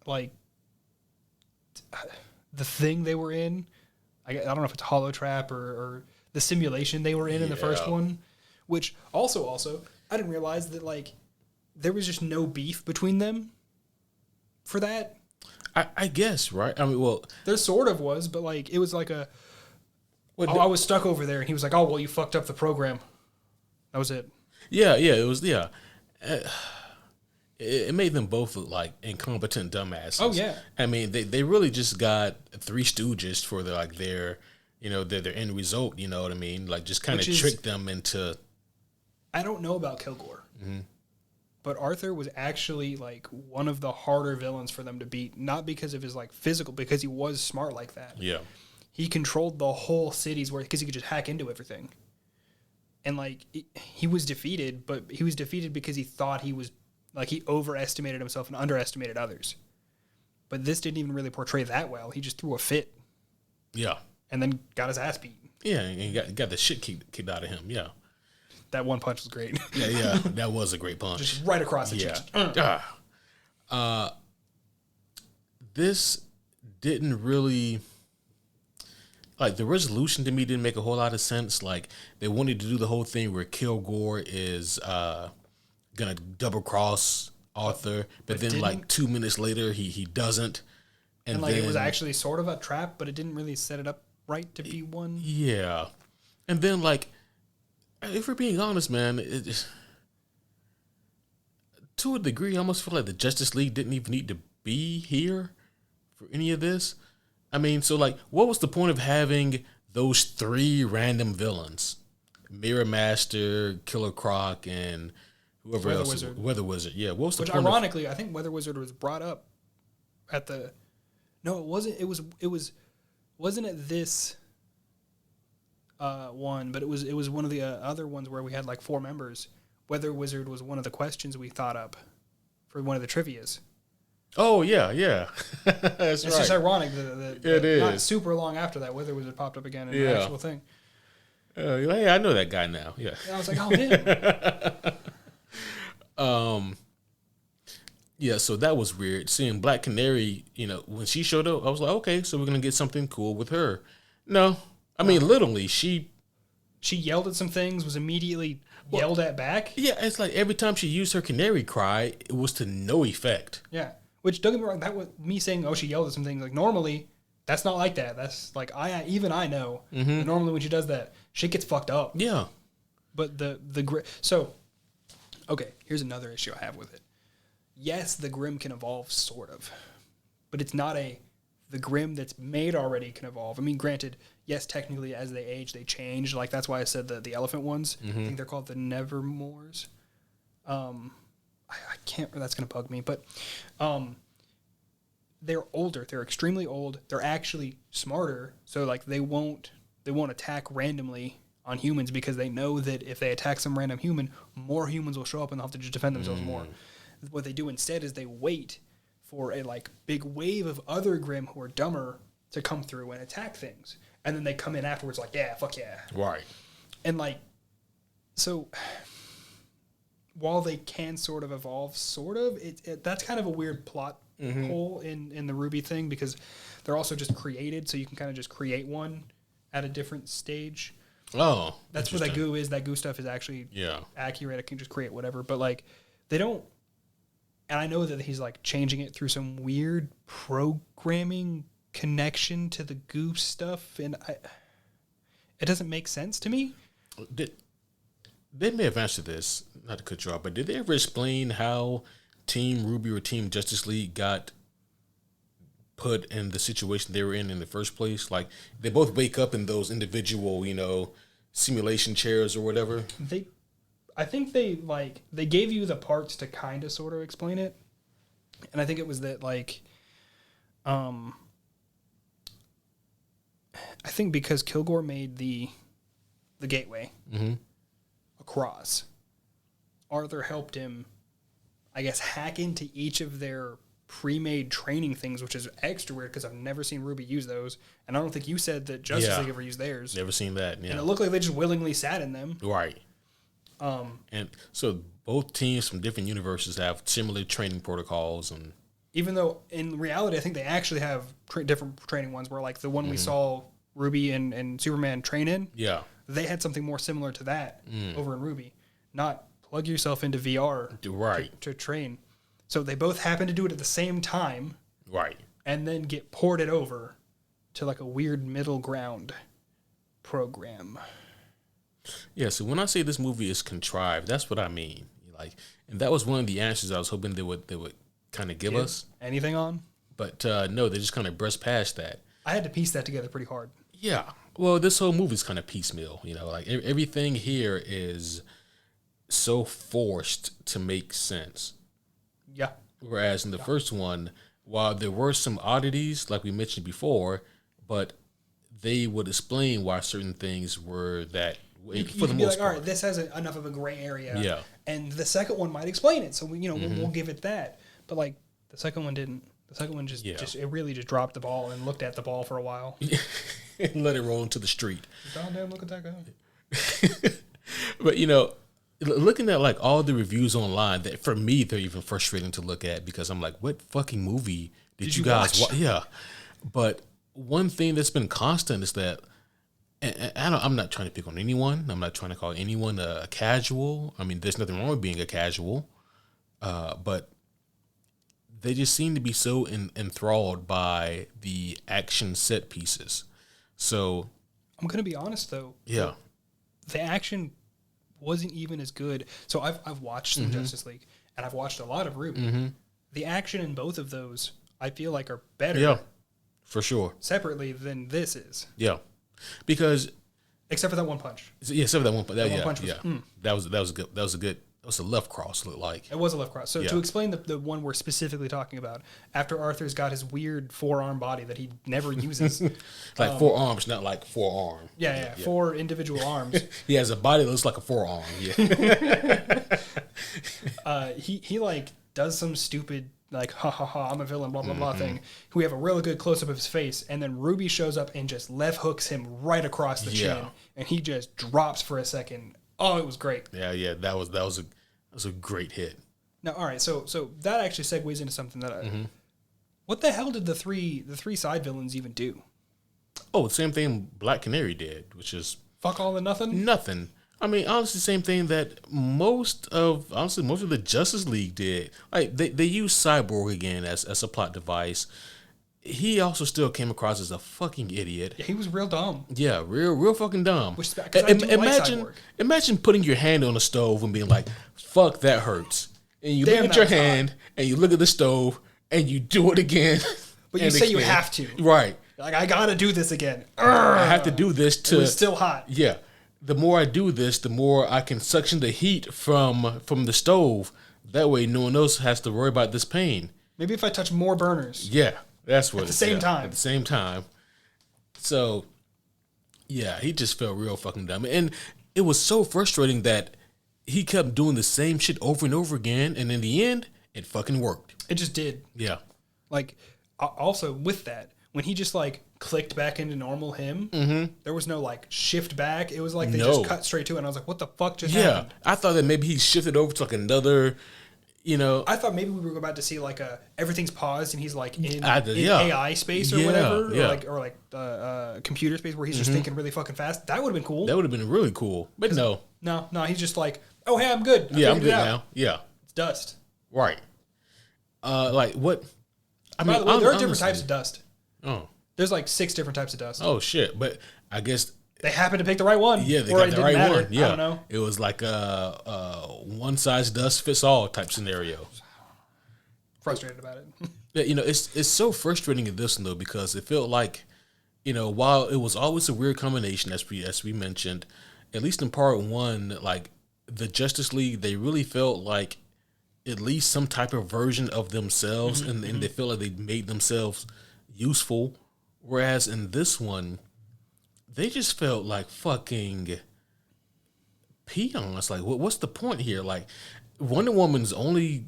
like the thing they were in. I don't know if it's Holotrap or the simulation they were in the first one, which also I didn't realize that like there was just no beef between them for that. I guess, right? I mean, well, there sort of was, but like it was like I was stuck over there, and he was like, "Oh, well, you fucked up the program." That was it. Yeah, it was. Yeah, it made them both look like incompetent dumbasses. Oh yeah. I mean, they really just got Three Stooges for their end result. You know what I mean? Like just kind of tricked them into. I don't know about Kilgore, but Arthur was actually like one of the harder villains for them to beat. Not because of his like physical, because he was smart like that. Yeah. He controlled the whole cities because he could just hack into everything. And like he was defeated, but he was defeated because he thought he was like he overestimated himself and underestimated others. But this didn't even really portray that well. He just threw a fit. Yeah. And then got his ass beat. Yeah, and he got the shit kicked out of him. Yeah. That one punch was great. Yeah, that was a great punch. Just right across the chest. This didn't really. Like, the resolution to me didn't make a whole lot of sense. Like, they wanted to do the whole thing where Kilgore is going to double-cross Arthur, but then, like, 2 minutes later, he doesn't. And like, it was actually sort of a trap, but it didn't really set it up right to be one. Yeah. And then, like, if we're being honest, man, to a degree, I almost feel like the Justice League didn't even need to be here for any of this. I mean, so, like, what was the point of having those 3 random villains? Mirror Master, Killer Croc, and whoever Weather else. Wizard. Weather Wizard. Yeah, what was the Which, point ironically, I think Weather Wizard was brought up at the... No, it wasn't. Wasn't it this one, but it was one of the other ones where we had like 4 members. Weather Wizard was one of the questions we thought up for one of the trivias. Oh, yeah. That's it's right. just ironic that it is. Not super long after that, Weather Wizard popped up again in an actual thing. Hey, I know that guy now. Yeah. And I was like, oh, him. Yeah, so that was weird. Seeing Black Canary, when she showed up, I was like, okay, so we're going to get something cool with her. No. I mean, literally, she yelled at some things, was immediately yelled at back. Yeah, it's like every time she used her canary cry, it was to no effect. Yeah. Which, don't get me wrong, that was me saying, oh, she yelled at some things. Like, normally, that's not like that. That's like, I know. Mm-hmm. That normally when she does that, shit gets fucked up. Yeah. But so, okay, here's another issue I have with it. Yes, the Grimm can evolve, sort of. But it's not the Grimm that's made already can evolve. I mean, granted, yes, technically, as they age, they change. Like, that's why I said the elephant ones. Mm-hmm. I think they're called the Nevermores. I can't, that's going to bug me. But they're older. They're extremely old. They're actually smarter. So, like, they won't attack randomly on humans because they know that if they attack some random human, more humans will show up and they'll have to just defend themselves more. What they do instead is they wait for a like big wave of other Grimm who are dumber to come through and attack things. And then they come in afterwards like, yeah, fuck yeah. Right. And like, so while they can sort of evolve, that's kind of a weird plot hole in the RWBY thing because they're also just created. So you can kind of just create one at a different stage. Oh, that's where that goo is. That goo stuff is actually accurate. It can just create whatever. But like, they don't. And I know that he's like changing it through some weird programming connection to the goo stuff, and it doesn't make sense to me. They may have answered this, not to cut you off, but did they ever explain how Team RWBY or Team Justice League got put in the situation they were in the first place? Like, they both wake up in those individual, simulation chairs or whatever. I think they gave you the parts to kind of sort of explain it. And I think it was that like, I think because Kilgore made the gateway across, Arthur helped him, I guess, hack into each of their pre-made training things, which is extra weird because I've never seen RWBY use those. And I don't think you said that Justice League ever used theirs. Never seen that, yeah. And it looked like they just willingly sat in them. Right. And so both teams from different universes have similar training protocols, and even though in reality I think they actually have different training ones where like the one we saw RWBY and Superman train in, they had something more similar to that over in RWBY. Not plug yourself into VR to train. So they both happen to do it at the same time, right? And then get ported over to like a weird middle ground program. Yeah, so when I say this movie is contrived, that's what I mean. Like, and that was one of the answers I was hoping they would kind of give us. Anything on? But no, they just kind of brushed past that. I had to piece that together pretty hard. Yeah. Well, this whole movie's kind of piecemeal, like everything here is so forced to make sense. Yeah. Whereas in the first one, while there were some oddities, like we mentioned before, but they would explain why certain things were that way for the most part. All right, this has enough of a gray area. Yeah. And the second one might explain it, so we'll give it that. But like the second one didn't. The second one just it really just dropped the ball and looked at the ball for a while. And let it roll into the street. Damn, look at that guy. But looking at like all the reviews online, that for me they're even frustrating to look at because I'm like, what fucking movie did you guys watch? Yeah. But one thing that's been constant is that, and I'm not trying to pick on anyone. I'm not trying to call anyone a casual. I mean, there's nothing wrong with being a casual, but they just seem to be so enthralled by the action set pieces. So I'm gonna be honest though. Yeah. the action wasn't even as good. So I've watched some Justice League, and I've watched a lot of RWBY. The action in both of those, I feel like, are better. Yeah, for sure. Separately than this is. Yeah, because except for that one punch. Yeah, except for that one. That one punch was, that was good. That was a good. That was a left cross. Looked like it was a left cross. So to explain the one we're specifically talking about, after Arthur's got his weird forearm body that he never uses, like 4 arms, not like forearm. Yeah, 4 individual arms. He has a body that looks like a forearm. Yeah. He like does some stupid like ha ha ha I'm a villain blah blah blah thing. We have a really good close up of his face, and then RWBY shows up and just left hooks him right across the chin, and he just drops for a second. Oh, it was great. Yeah. That was a great hit. Now, all right, so that actually segues into something that what the hell did the three side villains even do? Oh, the same thing Black Canary did, which is fuck all and nothing. Nothing. I mean, honestly, same thing that most of the Justice League did. Like they used Cyborg again as a plot device. He also still came across as a fucking idiot. Yeah, he was real dumb. Yeah, real fucking dumb. Which is bad, 'cause I do like Cyborg. Imagine putting your hand on the stove and being like, "Fuck, that hurts." And you look at your hand and you look at the stove and you do it again. But you say you have to. Right. Like, I gotta do this again. I have to do this to. It was still hot. Yeah. The more I do this, the more I can suction the heat from the stove. That way, no one else has to worry about this pain. Maybe if I touch more burners. Yeah, that's what. At the same time. At the same time. So, yeah, he just felt real fucking dumb, and it was so frustrating that he kept doing the same shit over and over again, and in the end, it fucking worked. It just did. Yeah. Like, also with that, when he just like clicked back into normal him, there was no like shift back. It was like they just cut straight to it, and I was like, what the fuck just happened? I thought that maybe he shifted over to like another, I thought maybe we were about to see like everything's paused and he's like in AI space or whatever, or like computer space where he's just thinking really fucking fast. That would have been cool. That would have been really cool. But no, he's just like, oh hey, I'm good. I'm good now. Yeah, it's dust. Right. Like what? I mean, there are different types of dust. Oh, there's like 6 different types of dust. Oh shit! But I guess they happened to pick the right one. Yeah, they got the right one. Yeah, I don't know. It was like a one size dust fits all type scenario. Frustrated about it. Yeah, it's so frustrating in this one though, because it felt like, while it was always a weird combination, as we mentioned, at least in part 1, like the Justice League, they really felt like at least some type of version of themselves, and they felt like they made themselves useful. Whereas in this one, they just felt like fucking peons. Like, what's the point here? Like, Wonder Woman's only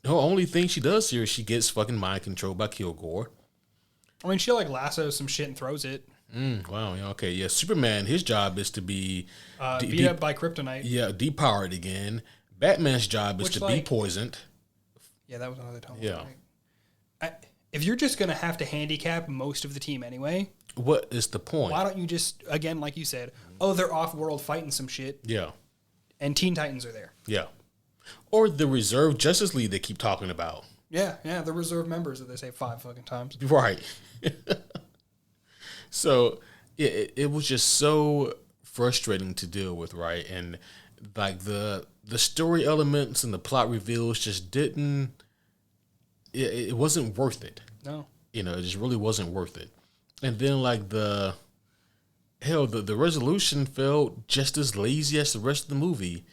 thing she does here is she gets fucking mind controlled by Kilgore. I mean, she like lassos some shit and throws it. Wow. Okay. Yeah. Superman, his job is to be beat up by kryptonite. Yeah, depowered again. Batman's job is to be poisoned. Yeah, that was another time. Yeah. If you're just gonna have to handicap most of the team anyway, what is the point? Why don't you just, again, like you said, they're off-world fighting some shit. Yeah. And Teen Titans are there. Yeah. Or the reserve Justice League they keep talking about. Yeah, the reserve members that they say 5 fucking times. Right. So it was just so frustrating to deal with, right? And like the story elements and the plot reveals just didn't. It wasn't worth it. No. It just really wasn't worth it. And then like the resolution felt just as lazy as the rest of the movie.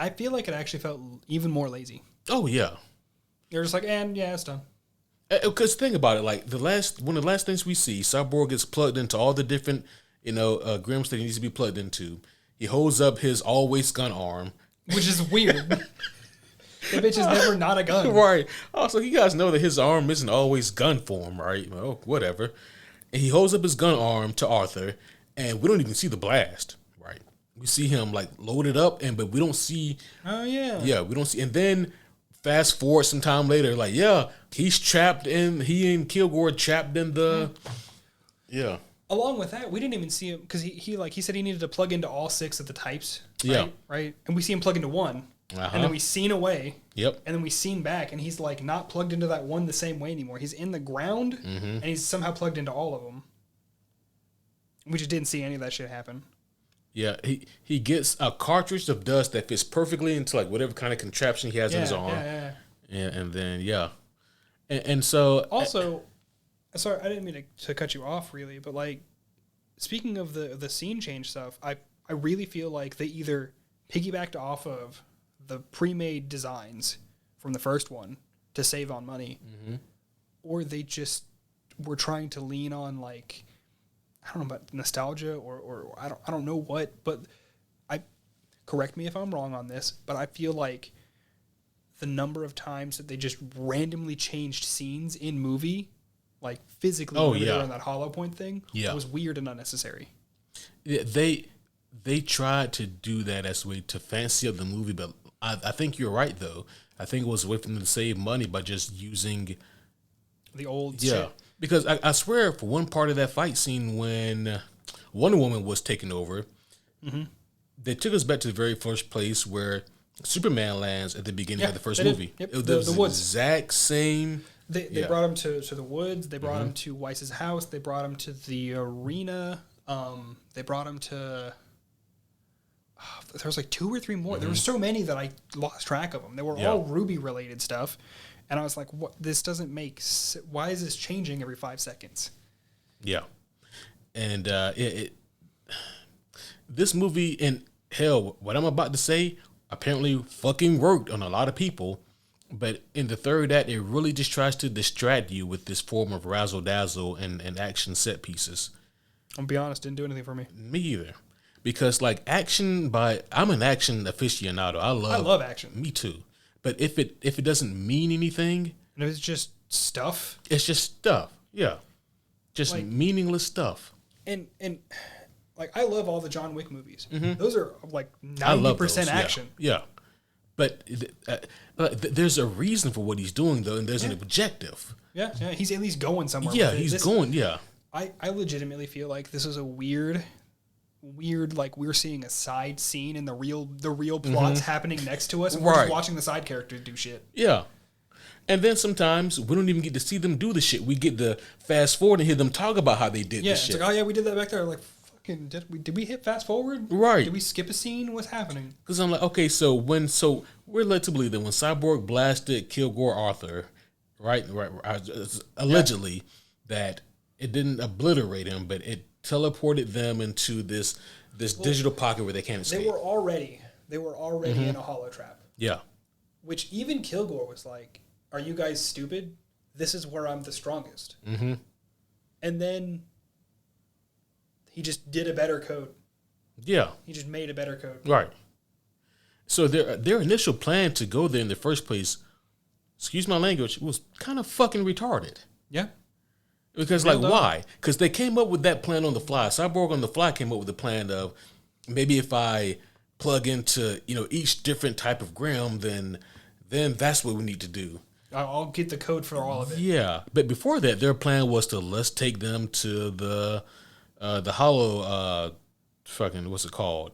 I feel like it actually felt even more lazy. Oh yeah. You're just like, and yeah, it's done. Because think about it, like one of the last things we see, Cyborg gets plugged into all the different, grims that he needs to be plugged into. He holds up his always gun arm, which is weird. The bitch is never not a gun. Right. Also, you guys know that his arm isn't always gun form, right? Well, whatever. And he holds up his gun arm to Arthur, and we don't even see the blast, right? We see him like loaded up, but we don't see. Oh yeah. Yeah, we don't see. And then fast forward some time later, like he's trapped in. He and Kilgore trapped in the. Yeah. Along with that, we didn't even see him because he said he needed to plug into all 6 of the types. Right? Yeah. Right. And we see him plug into one. And then we seen away. Yep. And then we seen back, and he's like not plugged into that one the same way anymore. He's in the ground, and he's somehow plugged into all of them. We just didn't see any of that shit happen. Yeah, he gets a cartridge of dust that fits perfectly into like whatever kind of contraption he has in his arm. And then and so also, sorry, I didn't mean to cut you off really, but like speaking of the scene change stuff, I really feel like they either piggybacked off of the pre-made designs from the first one to save on money, or they just were trying to lean on like, I don't know about nostalgia or I don't know what, but correct me if I'm wrong on this, but I feel like the number of times that they just randomly changed scenes in movie, like physically, when they were on that hollow point thing, was weird and unnecessary. Yeah, they tried to do that as a way to fancy up the movie, but I think you're right though. I think it was a way for them to save money by just using the old shit. Because I swear, for one part of that fight scene when Wonder Woman was taken over, they took us back to the very first place where Superman lands at the beginning of the first movie. Yep. It was the woods. Exact same. They brought him to the woods. They brought him to Weiss's house. They brought him to the arena. They brought him to... there was like 2 or 3 more. There were so many that I lost track of them. They were all RWBY related stuff. And I was like, "What? This doesn't make. Why is this changing every 5 seconds?" Yeah, and this movie, and hell, what I'm about to say apparently fucking worked on a lot of people. But in the third act, it really just tries to distract you with this form of razzle dazzle and action set pieces. I'll be honest, didn't do anything for me. Me either, because like I'm an action aficionado. I love action. Me too. But if it doesn't mean anything, and if it's just stuff, it's just stuff. Yeah, just like, meaningless stuff. And like I love all the John Wick movies. Those are like 90% action. Yeah. But there's a reason for what he's doing though, and there's an objective. Yeah, he's at least going somewhere. Yeah, he's going. Yeah. I legitimately feel like this is a weird, like we're seeing a side scene and the real plot's happening next to us, and we're just watching the side characters do shit. Yeah. And then sometimes we don't even get to see them do the shit. We get to fast forward and hear them talk about how they did this shit. It's like, oh yeah, we did that back there. Like, fucking, did we hit fast forward? Right. Did we skip a scene? What's happening? Because I'm like, okay, so we're led to believe that when Cyborg blasted Kilgore Arthur, right, allegedly, that it didn't obliterate him, but it teleported them into this digital pocket where they can't escape. They were already in a hollow trap. Yeah. Which even Kilgore was like, "Are you guys stupid? This is where I'm the strongest." Mm-hmm. And then he just did a better code. Yeah. He just made a better code. Right. So their initial plan to go there in the first place, excuse my language, was kind of fucking retarded. Yeah. Because, why? Because they came up with that plan on the fly. Cyborg on the fly came up with the plan of maybe if I plug into, each different type of Grim, then that's what we need to do. I'll get the code for all of it. Yeah. But before that, their plan was to let's take them to the hollow, what's it called?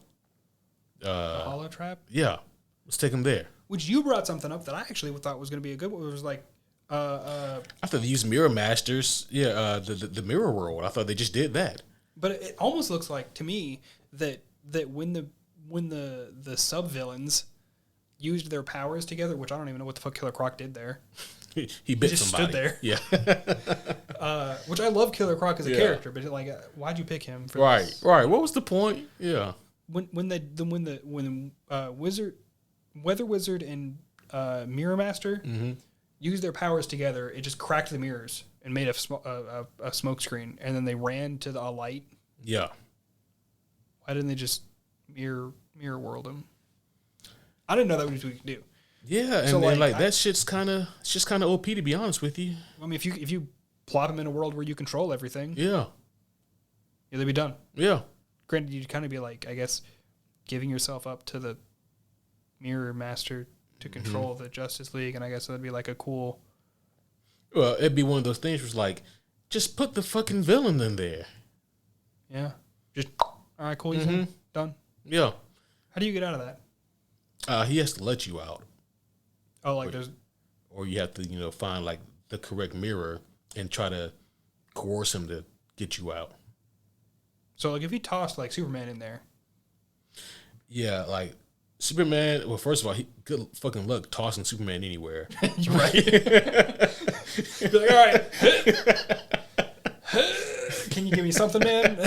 The hollow trap? Yeah. Let's take them there. Which you brought something up that I actually thought was going to be a good one. It was like, I thought they used Mirror Masters. Yeah, the Mirror World. I thought they just did that. But it almost looks like to me that when the sub villains used their powers together, which I don't even know what the fuck Killer Croc did there. he bit just somebody. Stood there. Yeah. Which I love Killer Croc as a character, but why'd you pick him? For right. This? Right. What was the point? Yeah. When Weather Wizard and Mirror Master. Mm-hmm. Used their powers together, it just cracked the mirrors and made a smoke screen, and then they ran to a light. Yeah. Why didn't they just mirror world him? I didn't know that was what we could do. Yeah, and so that shit's kind of OP, to be honest with you. I mean, if you plot them in a world where you control everything, yeah, they'd be done. Yeah. Granted, you'd kind of be like, I guess, giving yourself up to the Mirror Master to control the Justice League, and I guess that'd be like a cool... Well, it'd be one of those things where it's like, just put the fucking villain in there. Yeah. Just, all right, cool, done. Yeah. How do you get out of that? He has to let you out. Oh, like there's... Or you have to, find like the correct mirror and try to coerce him to get you out. So like if he tossed like Superman in there, Yeah, like Superman. Well, first of all, good fucking luck tossing Superman anywhere. You're right. Be like, all right. Can you give me something, man?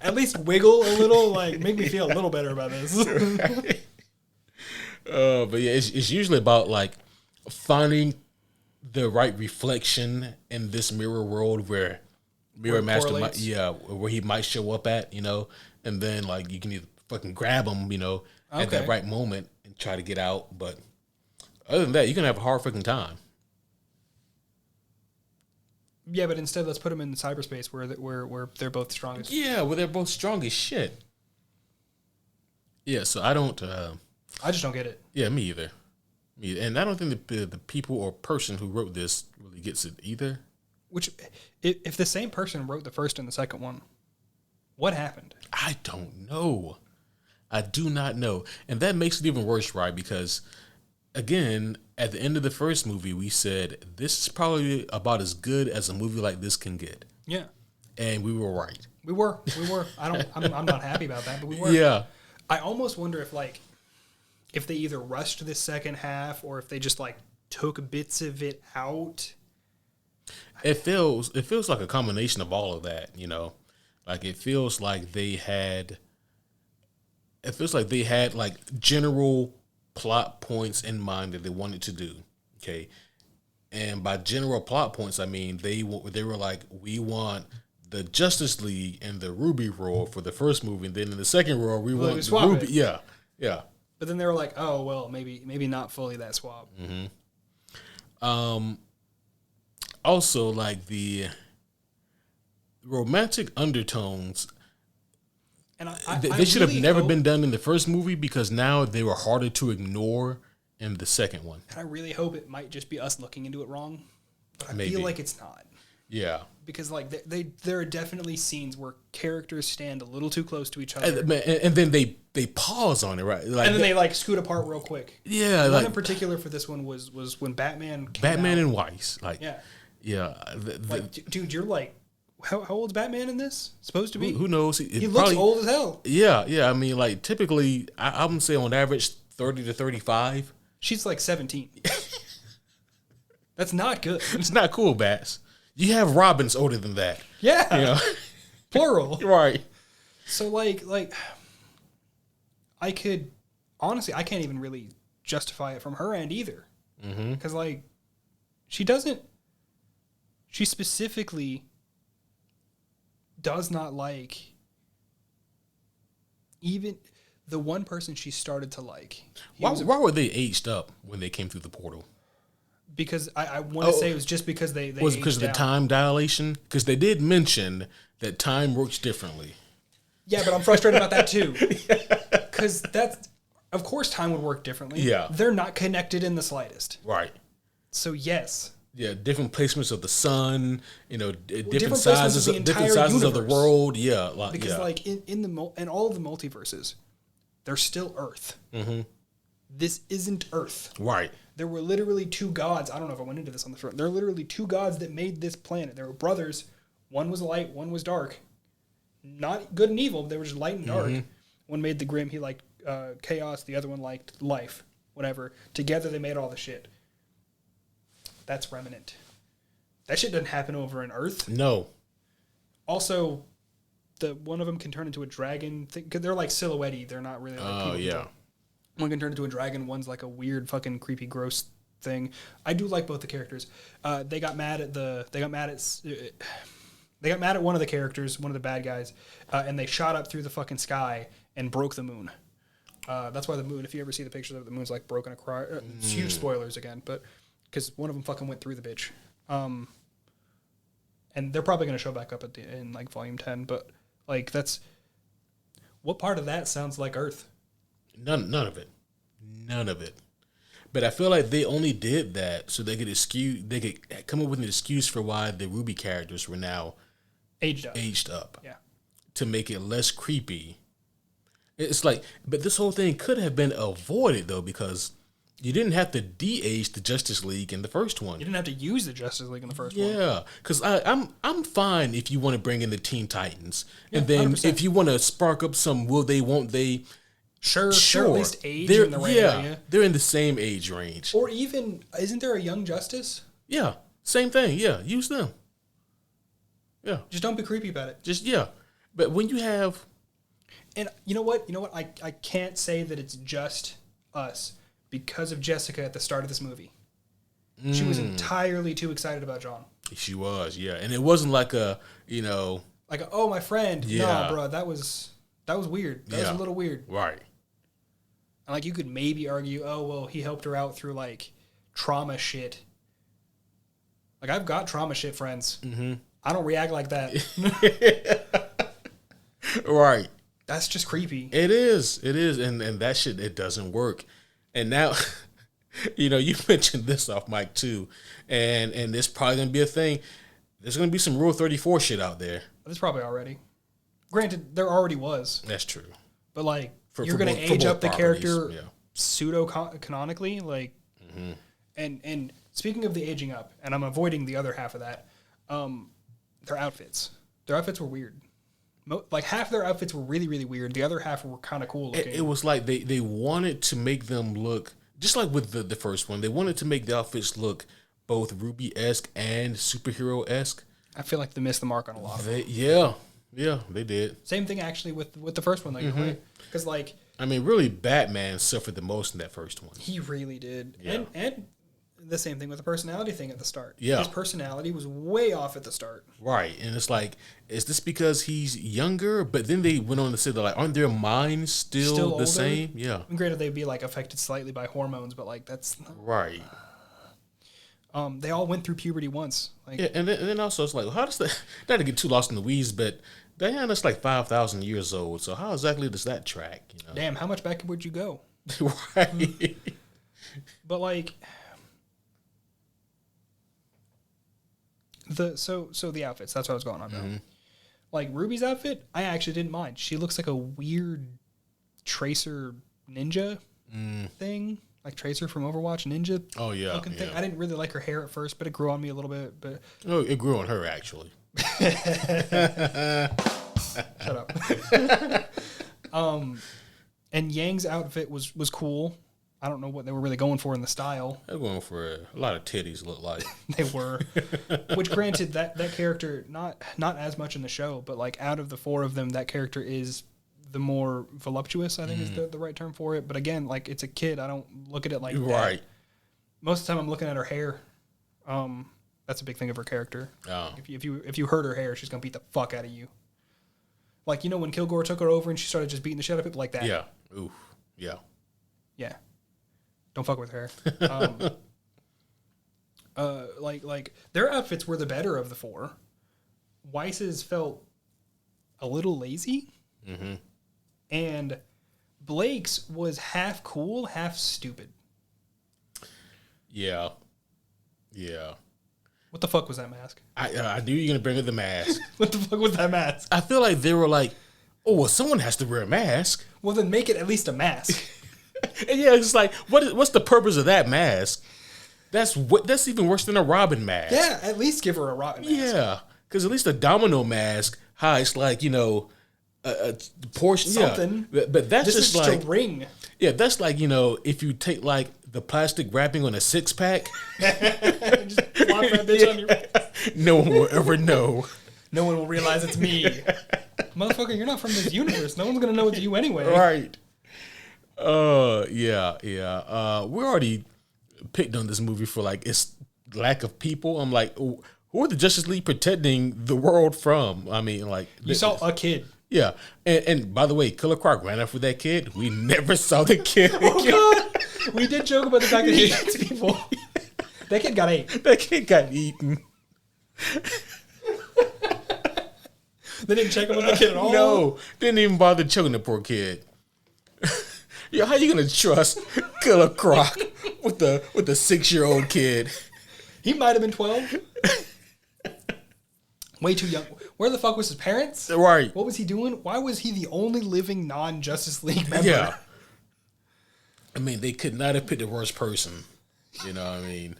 At least wiggle a little, like make me feel a little better about this. Right. But yeah, it's usually about like finding the right reflection in this mirror world where Mirror Master might, where he might show up at, and then like you can either fucking grab him, at that right moment and try to get out. But other than that, you're gonna have a hard fucking time. Yeah, but instead, let's put them in cyberspace where they're both strongest. Yeah, where they're both strong as shit. Yeah, so I don't. I just don't get it. Yeah, me either. And I don't think the people or person who wrote this really gets it either. Which, if the same person wrote the first and the second one, what happened? I don't know. I do not know. And that makes it even worse, right? Because, again, at the end of the first movie, we said, this is probably about as good as a movie like this can get. Yeah. And we were right. We were. I'm not happy about that, but we were. Yeah. I almost wonder if they either rushed this second half or if they just, like, took bits of it out. It feels like a combination of all of that, Like, it feels like they had like general plot points in mind that they wanted to do. Okay. And by general plot points, I mean, they were like, we want the Justice League and the RWBY role for the first movie. And then in the second role, we want the RWBY. It. Yeah. Yeah. But then they were like, oh, well, maybe not fully that swap. Mm-hmm. Also, like the romantic undertones, and they should have never been done in the first movie because now they were harder to ignore in the second one. And I really hope it might just be us looking into it wrong, but I feel like it's not. Yeah, because like there are definitely scenes where characters stand a little too close to each other, and then they pause on it, right? Like, and then they like scoot apart real quick. Yeah, one in particular for this one was when Batman came out. And Weiss, like like, dude, you're like, how old's Batman in this? Supposed to be? Who knows? He looks old as hell. Yeah. I mean, like typically, I would say on average 30 to 35. She's like 17. That's not good. It's not cool, Bats. You have Robins older than that. Yeah. Plural. Right. So like I could honestly, I can't even really justify it from her end either. Because like she specifically does not like even the one person she started to like. Why were they aged up when they came through the portal? Because I want to say it was just because they was it because of the time dilation? Because they did mention that time works differently. Yeah, but I'm frustrated about that too. Because of course time would work differently. Yeah. They're not connected in the slightest. Right. So yes. Yeah, different placements of the sun, different sizes of the world. Yeah. Because like in all of the multiverses, they're still Earth. Mm-hmm. This isn't Earth. Right. There were literally two gods. I don't know if I went into this on the front. There were literally two gods that made this planet. There were brothers. One was light, one was dark. Not good and evil. They were just light and dark. Mm-hmm. One made the grim. He liked chaos. The other one liked life. Whatever. Together they made all the shit. That's Remnant. That shit doesn't happen over on Earth. No. Also, the one of them can turn into a dragon. Cause they're like silhouette-y. They're not really like people. Oh, yeah. One can turn into a dragon. One's like a weird, fucking creepy, gross thing. I do like both the characters. They got mad at one of the characters, one of the bad guys, and they shot up through the fucking sky and broke the moon. That's why the moon. If you ever see the pictures of it, the moon's like broken across. It's huge spoilers again, but because one of them fucking went through the bitch. And they're probably gonna show back up in like volume 10. But like what part of that sounds like Earth? None of it. But I feel like they only did that so they could come up with an excuse for why the RWBY characters were now aged up. Yeah. To make it less creepy. It's like, but this whole thing could have been avoided though, because you didn't have to de-age the Justice League in the first one. You didn't have to use the Justice League in the first one. Yeah, because I'm fine if you want to bring in the Teen Titans, and then 100%. If you want to spark up some will they, won't they, Sure. They're at least age They're, in the right area. they're in the same age range. Or even, isn't there a Young Justice? Yeah, same thing. Yeah, use them. Yeah. Just don't be creepy about it. Just, yeah. But when you have... And you know what? I can't say that it's just us because of Jessica at the start of this movie. She was entirely too excited about John. She was, yeah. And it wasn't like a, Like, oh, my friend. Yeah. Nah, bro, that was weird. That was a little weird. Right. And, like, you could maybe argue, oh, well, he helped her out through, like, trauma shit. Like, I've got trauma shit friends. Mm-hmm. I don't react like that. Right. That's just creepy. It is. And that shit, it doesn't work. And now, you mentioned this off mic too. And it's probably going to be a thing. There's going to be some Rule 34 shit out there. There's probably already. Granted, there already was. That's true. But, like, you're going to age up the character pseudo-canonically. Like, and speaking of the aging up, and I'm avoiding the other half of that, their outfits. Their outfits were weird. Like, half their outfits were really, really weird. The other half were kind of cool looking. It was like they wanted to make them look, just like with the first one, they wanted to make the outfits look both RWBY-esque and superhero-esque. I feel like they missed the mark on a lot of it. Yeah, they did. Same thing, actually, with the first one. Like, because, like... I mean, really, Batman suffered the most in that first one. He really did. Yeah. And the same thing with the personality thing at the start. Yeah. His personality was way off at the start. Right. And it's like, is this because he's younger? But then they went on to say that, like, aren't their minds still the older? same? Yeah. And granted, they'd be, like, affected slightly by hormones, but, like, that's... Right. They all went through puberty once. Like, yeah, and then also it's like, how does that... Not to get too lost in the weeds, but Diana's like 5,000 years old. So how exactly does that track? Damn, how much back would you go? Right. But, like... So the outfits, that's what I was going on about. Like, Ruby's outfit, I actually didn't mind. She looks like a weird Tracer ninja thing. Like Tracer from Overwatch ninja. Oh, yeah. Thing. I didn't really like her hair at first, but it grew on me a little bit. But oh, it grew on her, actually. Shut up. And Yang's outfit was cool. I don't know what they were really going for in the style. They're going for a lot of titties, look like. They were. Which, granted, that character, not as much in the show, but, like, out of the four of them, that character is the more voluptuous, I think is the right term for it. But again, like, it's a kid. I don't look at it like right. that. Most of the time I'm looking at her hair. That's a big thing of her character. Oh. If you hurt her hair, she's going to beat the fuck out of you. Like, when Kilgore took her over and she started just beating the shit out of people like that. Yeah. Oof. Yeah. Yeah. Don't fuck with her. Like their outfits were the better of the four. Weiss's felt a little lazy. And Blake's was half cool, half stupid. Yeah. Yeah. What the fuck was that mask? I knew you were going to bring up the mask. What the fuck was that mask? I feel like they were like, oh, well, someone has to wear a mask. Well, then make it at least a mask. And yeah, it's like, what's the purpose of that mask? That's even worse than a Robin mask. Yeah, at least give her a Robin mask. Yeah, because at least a Domino mask hides like a portion something. Yeah. But that's this just is like a ring. Yeah, that's like if you take like the plastic wrapping on a 6-pack, just plop that bitch on your. No one will ever know. No one will realize it's me, motherfucker. You're not from this universe. No one's gonna know it's you anyway. Right. Yeah. We already picked on this movie for like its lack of people. I'm like, who are the Justice League protecting the world from? I mean, like you saw a kid. Yeah, and by the way, Killer Croc ran after that kid. We never saw the kid. Oh God, we did joke about the fact that he eats people. That kid got ate. That kid got eaten. They didn't check on the kid at all. No, didn't even bother choking the poor kid. Yeah, how you gonna trust Killer Croc with a 6-year-old kid? He might have been 12. Way too young. Where the fuck was his parents? Right. What was he doing? Why was he the only living non-Justice League member? Yeah. I mean, they could not have picked the worst person. You know what I mean?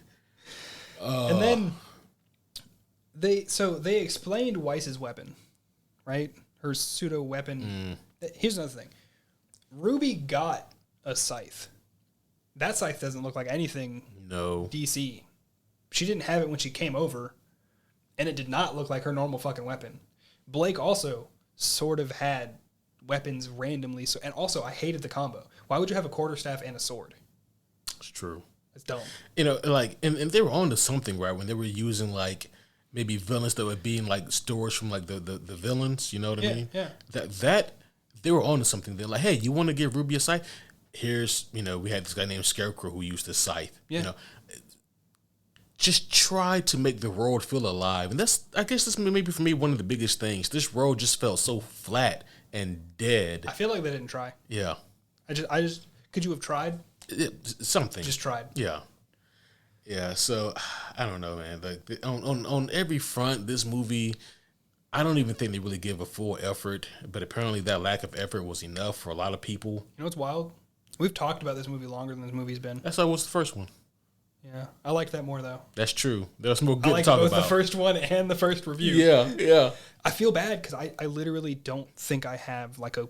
And then they explained Weiss's weapon, right? Her pseudo weapon. Here's another thing. RWBY got a scythe. That scythe doesn't look like anything No. DC. She didn't have it when she came over, and it did not look like her normal fucking weapon. Blake also sort of had weapons randomly. So, and also, I hated the combo. Why would you have a quarterstaff and a sword? It's true. It's dumb. You know, like, and they were on to something, right? When they were using, like, maybe villains that were being, like, stores from, like, the villains, you know what I mean? Yeah. That, they were on to something. They're like, hey, you want to give RWBY a scythe? Here's, you know, we had this guy named Scarecrow who used the scythe. Yeah. You know, just try to make the world feel alive. And I guess that's maybe for me one of the biggest things. This world just felt so flat and dead. I feel like they didn't try. Yeah. I just could you have tried? Something. Just tried. Yeah. Yeah. So I don't know, man. Like on every front, this movie, I don't even think they really give a full effort, but apparently that lack of effort was enough for a lot of people. You know what's wild? We've talked about this movie longer than this movie's been. That's almost the first one. Yeah, I liked that more though. That's true. There's more good I like to talk both about. the first one and the first review. Yeah. I feel bad because I literally don't think I have like a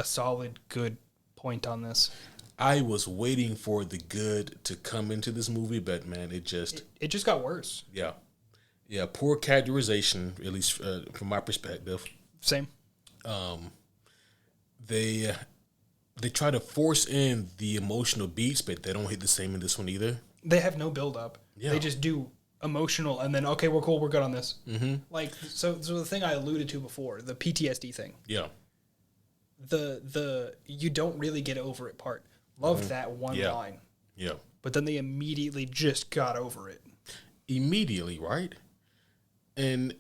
solid good point on this. I was waiting for the good to come into this movie, but man, it just got worse. Yeah. Poor characterization, at least from my perspective. Same. They try to force in the emotional beats, but they don't hit the same in this one either. They have no build up. Yeah. They just do emotional and then okay, we're cool, we're good on this. Mm-hmm. Like so the thing I alluded to before, the PTSD thing. Yeah. The you don't really get over it part. Loved that one line. Yeah. But then they immediately just got over it. Immediately, right? And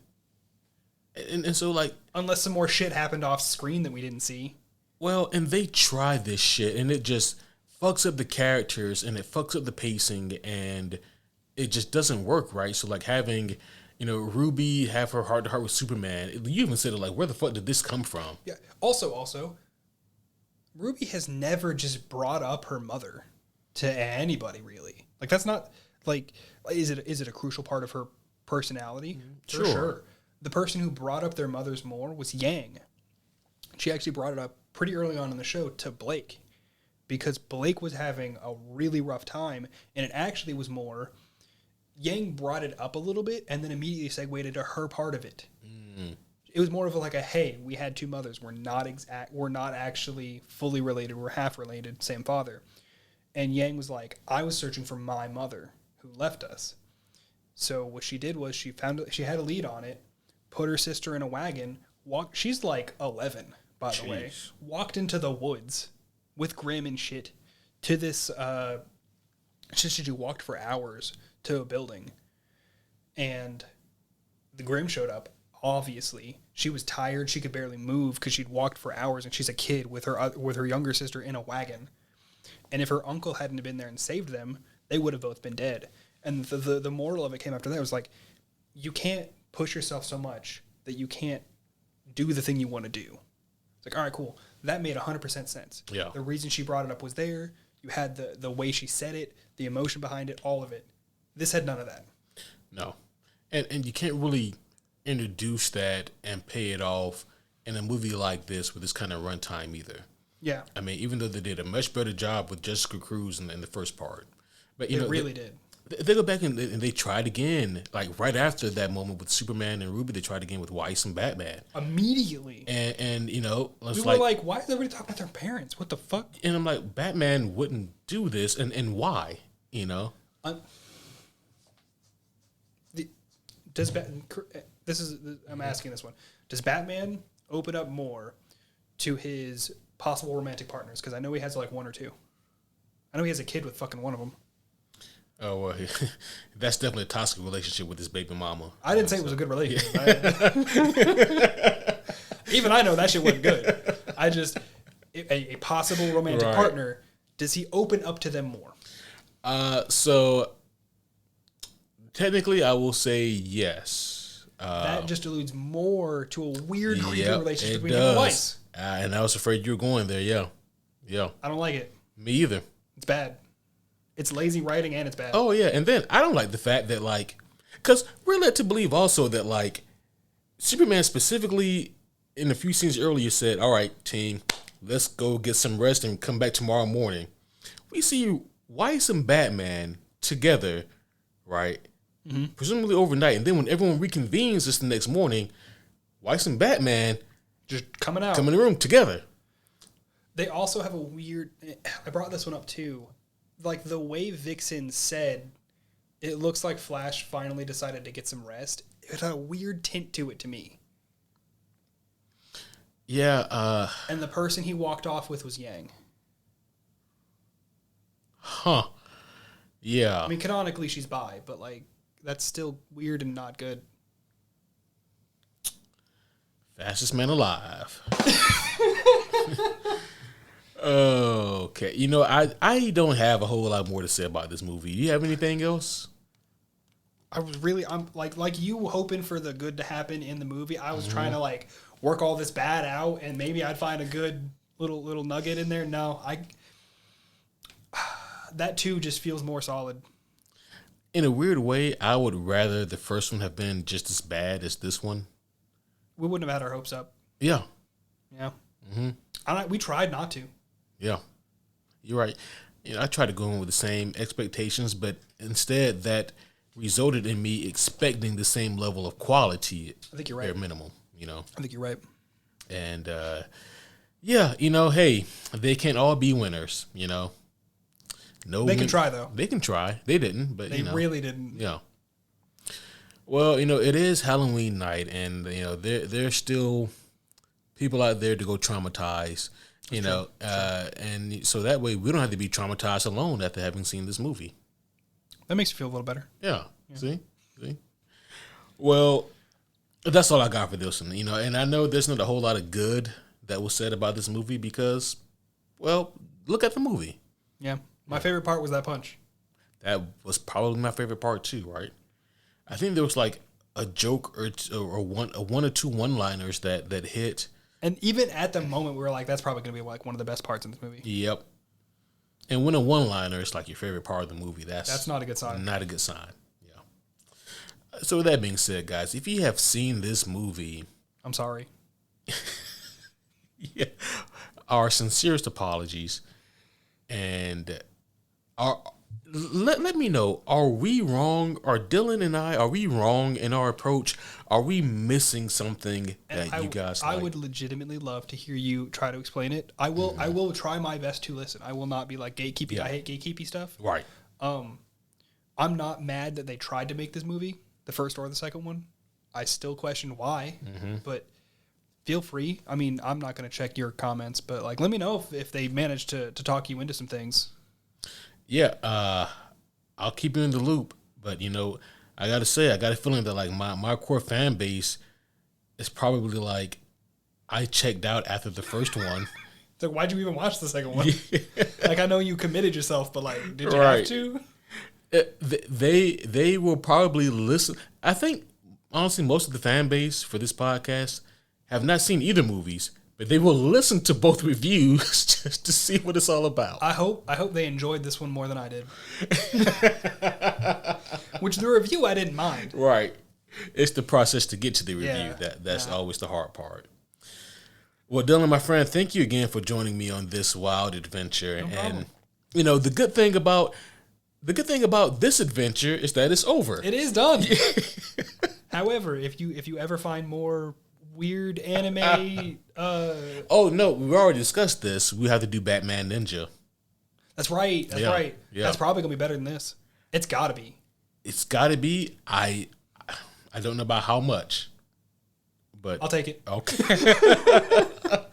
so like unless some more shit happened off screen that we didn't see. Well, and they try this shit and it just fucks up the characters and it fucks up the pacing and it just doesn't work, right? So like having, you know, RWBY have her heart to heart with Superman. You even said it like, where the fuck did this come from? Yeah. Also, RWBY has never just brought up her mother to anybody really. Like that's not like is it a crucial part of her personality? Sure. For sure. The person who brought up their mothers more was Yang. She actually brought it up pretty early on in the show to Blake because Blake was having a really rough time, and it actually was more Yang brought it up a little bit and then immediately segued into her part of it. It was more of a hey, we had two mothers. We're not actually fully related. We're half related, same father. And Yang was like, I was searching for my mother who left us. So what she did was she had a lead on it, put her sister in a wagon, she's like 11, by the way, walked into the woods with Grimm and shit to this, she walked for hours to a building. And the Grimm showed up. Obviously, she was tired. She could barely move because she'd walked for hours, and she's a kid with her younger sister in a wagon. And if her uncle hadn't been there and saved them, they would have both been dead. And the moral of it came after that. It was like, you can't push yourself so much that you can't do the thing you want to do. It's like, all right, cool. That made 100% sense. Yeah. The reason she brought it up was there. You had the way she said it, the emotion behind it, all of it. This had none of that. No. And you can't really introduce that and pay it off in a movie like this with this kind of runtime either. Yeah. I mean, even though they did a much better job with Jessica Cruz in the first part. But It really did. They go back and they tried again. Like right after that moment with Superman and RWBY, they tried again with Weiss and Batman. Immediately. And you know, we were like, why is everybody talking about their parents? What the fuck? And I'm like, Batman wouldn't do this, and why? You know? I'm asking this one. Does Batman open up more to his possible romantic partners? Because I know he has like one or two. I know he has a kid with fucking one of them. Oh, well, that's definitely a toxic relationship with his baby mama. I didn't say it was a good relationship. Even I know that shit wasn't good. I just, a possible romantic partner, does he open up to them more? So, technically, I will say yes. That just alludes more to a weird, creepy relationship between him and Weiss. And I was afraid you were going there, yeah. I don't like it. Me either. It's bad. It's lazy writing and it's bad. Oh, yeah. And then I don't like the fact that, like, because we're led to believe also that, like, Superman specifically in a few scenes earlier said, all right, team, let's go get some rest and come back tomorrow morning. We see Weiss and Batman together, right? Mm-hmm. Presumably overnight. And then when everyone reconvenes this the next morning, Weiss and Batman just coming out. Come in the room together. They also have a weird... I brought this one up too. Like the way Vixen said, it looks like Flash finally decided to get some rest. It had a weird tint to it to me. Yeah. And the person he walked off with was Yang. Huh. Yeah. I mean, canonically she's bi, but like that's still weird and not good. Fastest man alive. Okay. You know, I don't have a whole lot more to say about this movie. Do you have anything else? I'm like you hoping for the good to happen in the movie. I was trying to like work all this bad out and maybe I'd find a good little nugget in there. No, that too just feels more solid. In a weird way, I would rather the first one have been just as bad as this one. We wouldn't have had our hopes up. Yeah. Yeah. Mm-hmm. We tried not to. Yeah. You're right. You know, I tried to go in with the same expectations, but instead that resulted in me expecting the same level of quality. I think you're right. Bare minimum, you know. I think you're right. And, yeah, you know, hey, they can't all be winners, you know. No, they can try, though. They can try. They didn't, but, they really didn't. Yeah. Well, you know, it is Halloween night, and, you know, there's still people out there to go traumatize, you know, and so that way we don't have to be traumatized alone after having seen this movie. That makes you feel a little better. Yeah. See? Well, that's all I got for this one, you know, and I know there's not a whole lot of good that was said about this movie because, well, look at the movie. Yeah. My favorite part was that punch. That was probably my favorite part too, right? I think there was like a joke or one or two one-liners that hit. And even at the moment, we were like, that's probably going to be like one of the best parts in this movie. Yep. And when a one-liner is like your favorite part of the movie, that's not a good sign. Not a good sign. Yeah. So with that being said, guys, if you have seen this movie, I'm sorry. Yeah. Our sincerest apologies. And let me know, are we wrong? Are Dylan and I, are we wrong in our approach? Are we missing something that you guys like? I would legitimately love to hear you try to explain it. I will try my best to listen. I will not be like gatekeeping. Yeah. I hate gatekeepy stuff. Right. I'm not mad that they tried to make this movie, the first or the second one. I still question why, but feel free. I mean, I'm not going to check your comments, but like, let me know if they managed to talk you into some things. Yeah, I'll keep you in the loop. But, you know, I got to say, I got a feeling that, like, my core fan base is probably like, I checked out after the first one. So why'd you even watch the second one? Like, I know you committed yourself, but, like, did you have to? They will probably listen. I think, honestly, most of the fan base for this podcast have not seen either movies. But they will listen to both reviews just to see what it's all about. I hope they enjoyed this one more than I did. Which the review I didn't mind. Right. It's the process to get to the review. That's always the hard part. Well, Dylan, my friend, thank you again for joining me on this wild adventure. No problem. And you know, the good thing about this adventure is that it's over. It is done. However, if you ever find more weird anime. Oh no, we already discussed this. We have to do Batman Ninja. That's right. Right. Yeah. That's probably gonna be better than this. It's gotta be. It's gotta be. I don't know about how much, but I'll take it. Okay.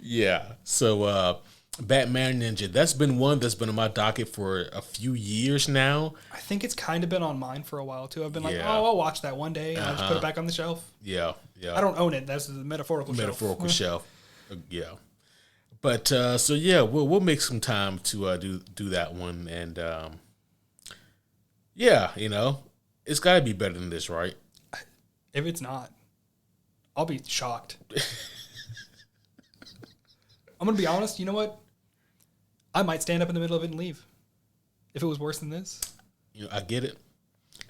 Yeah. So Batman Ninja. That's been one that's been on my docket for a few years now. I think it's kind of been on mine for a while too. I've been like, I'll watch that one day and I'll just put it back on the shelf. Yeah. I don't own it. That's the metaphorical shelf. Yeah. But so yeah, we'll make some time to do that one, and yeah, you know, it's got to be better than this, right? If it's not, I'll be shocked. I'm gonna be honest. You know what? I might stand up in the middle of it and leave if it was worse than this. You know, I get it.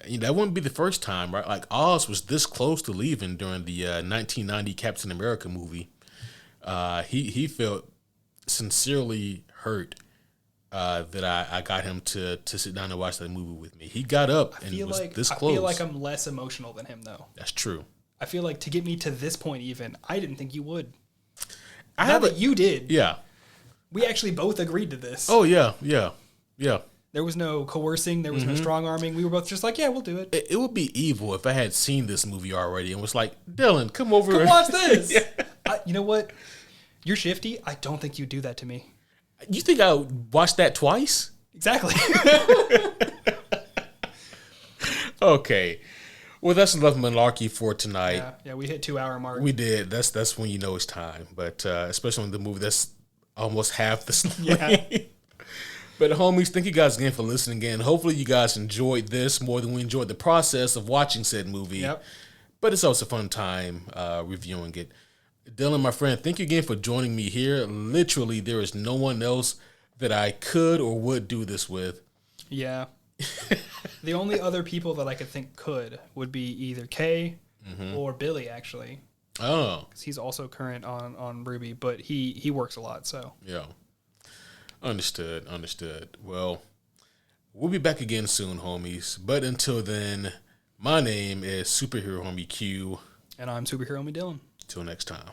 You know, that wouldn't be the first time, right? Like Oz was this close to leaving during the 1990 Captain America movie. He felt sincerely hurt that I got him to sit down and watch that movie with me. He got up and was this close. I feel like I'm less emotional than him, though. That's true. I feel like to get me to this point, even I didn't think you would. You did. Yeah. We actually both agreed to this. Oh yeah. There was no coercing. There was no strong arming. We were both just like, yeah, we'll do it. It would be evil if I had seen this movie already and was like, Dylan, come over. Come watch this. Yeah. You know what? You're shifty. I don't think you'd do that to me. You think I would watch that twice? Exactly. Okay. Well, that's enough malarkey for tonight. Yeah, we hit 2 hour mark. We did. That's when you know it's time. But especially on the movie that's almost half the slate. Yeah. But homies, thank you guys again for listening again. Hopefully you guys enjoyed this more than we enjoyed the process of watching said movie. Yep. But it's also a fun time reviewing it. Dylan, my friend, thank you again for joining me here. Literally, there is no one else that I could or would do this with. Yeah. The only other people that I could think could would be either Kay or Billy, actually. Oh. Because he's also current on RWBY, but he works a lot, so. Yeah. Understood. Well, we'll be back again soon, homies. But until then, my name is Superhero Homie Q. And I'm Superhero Homie Dylan. Till next time.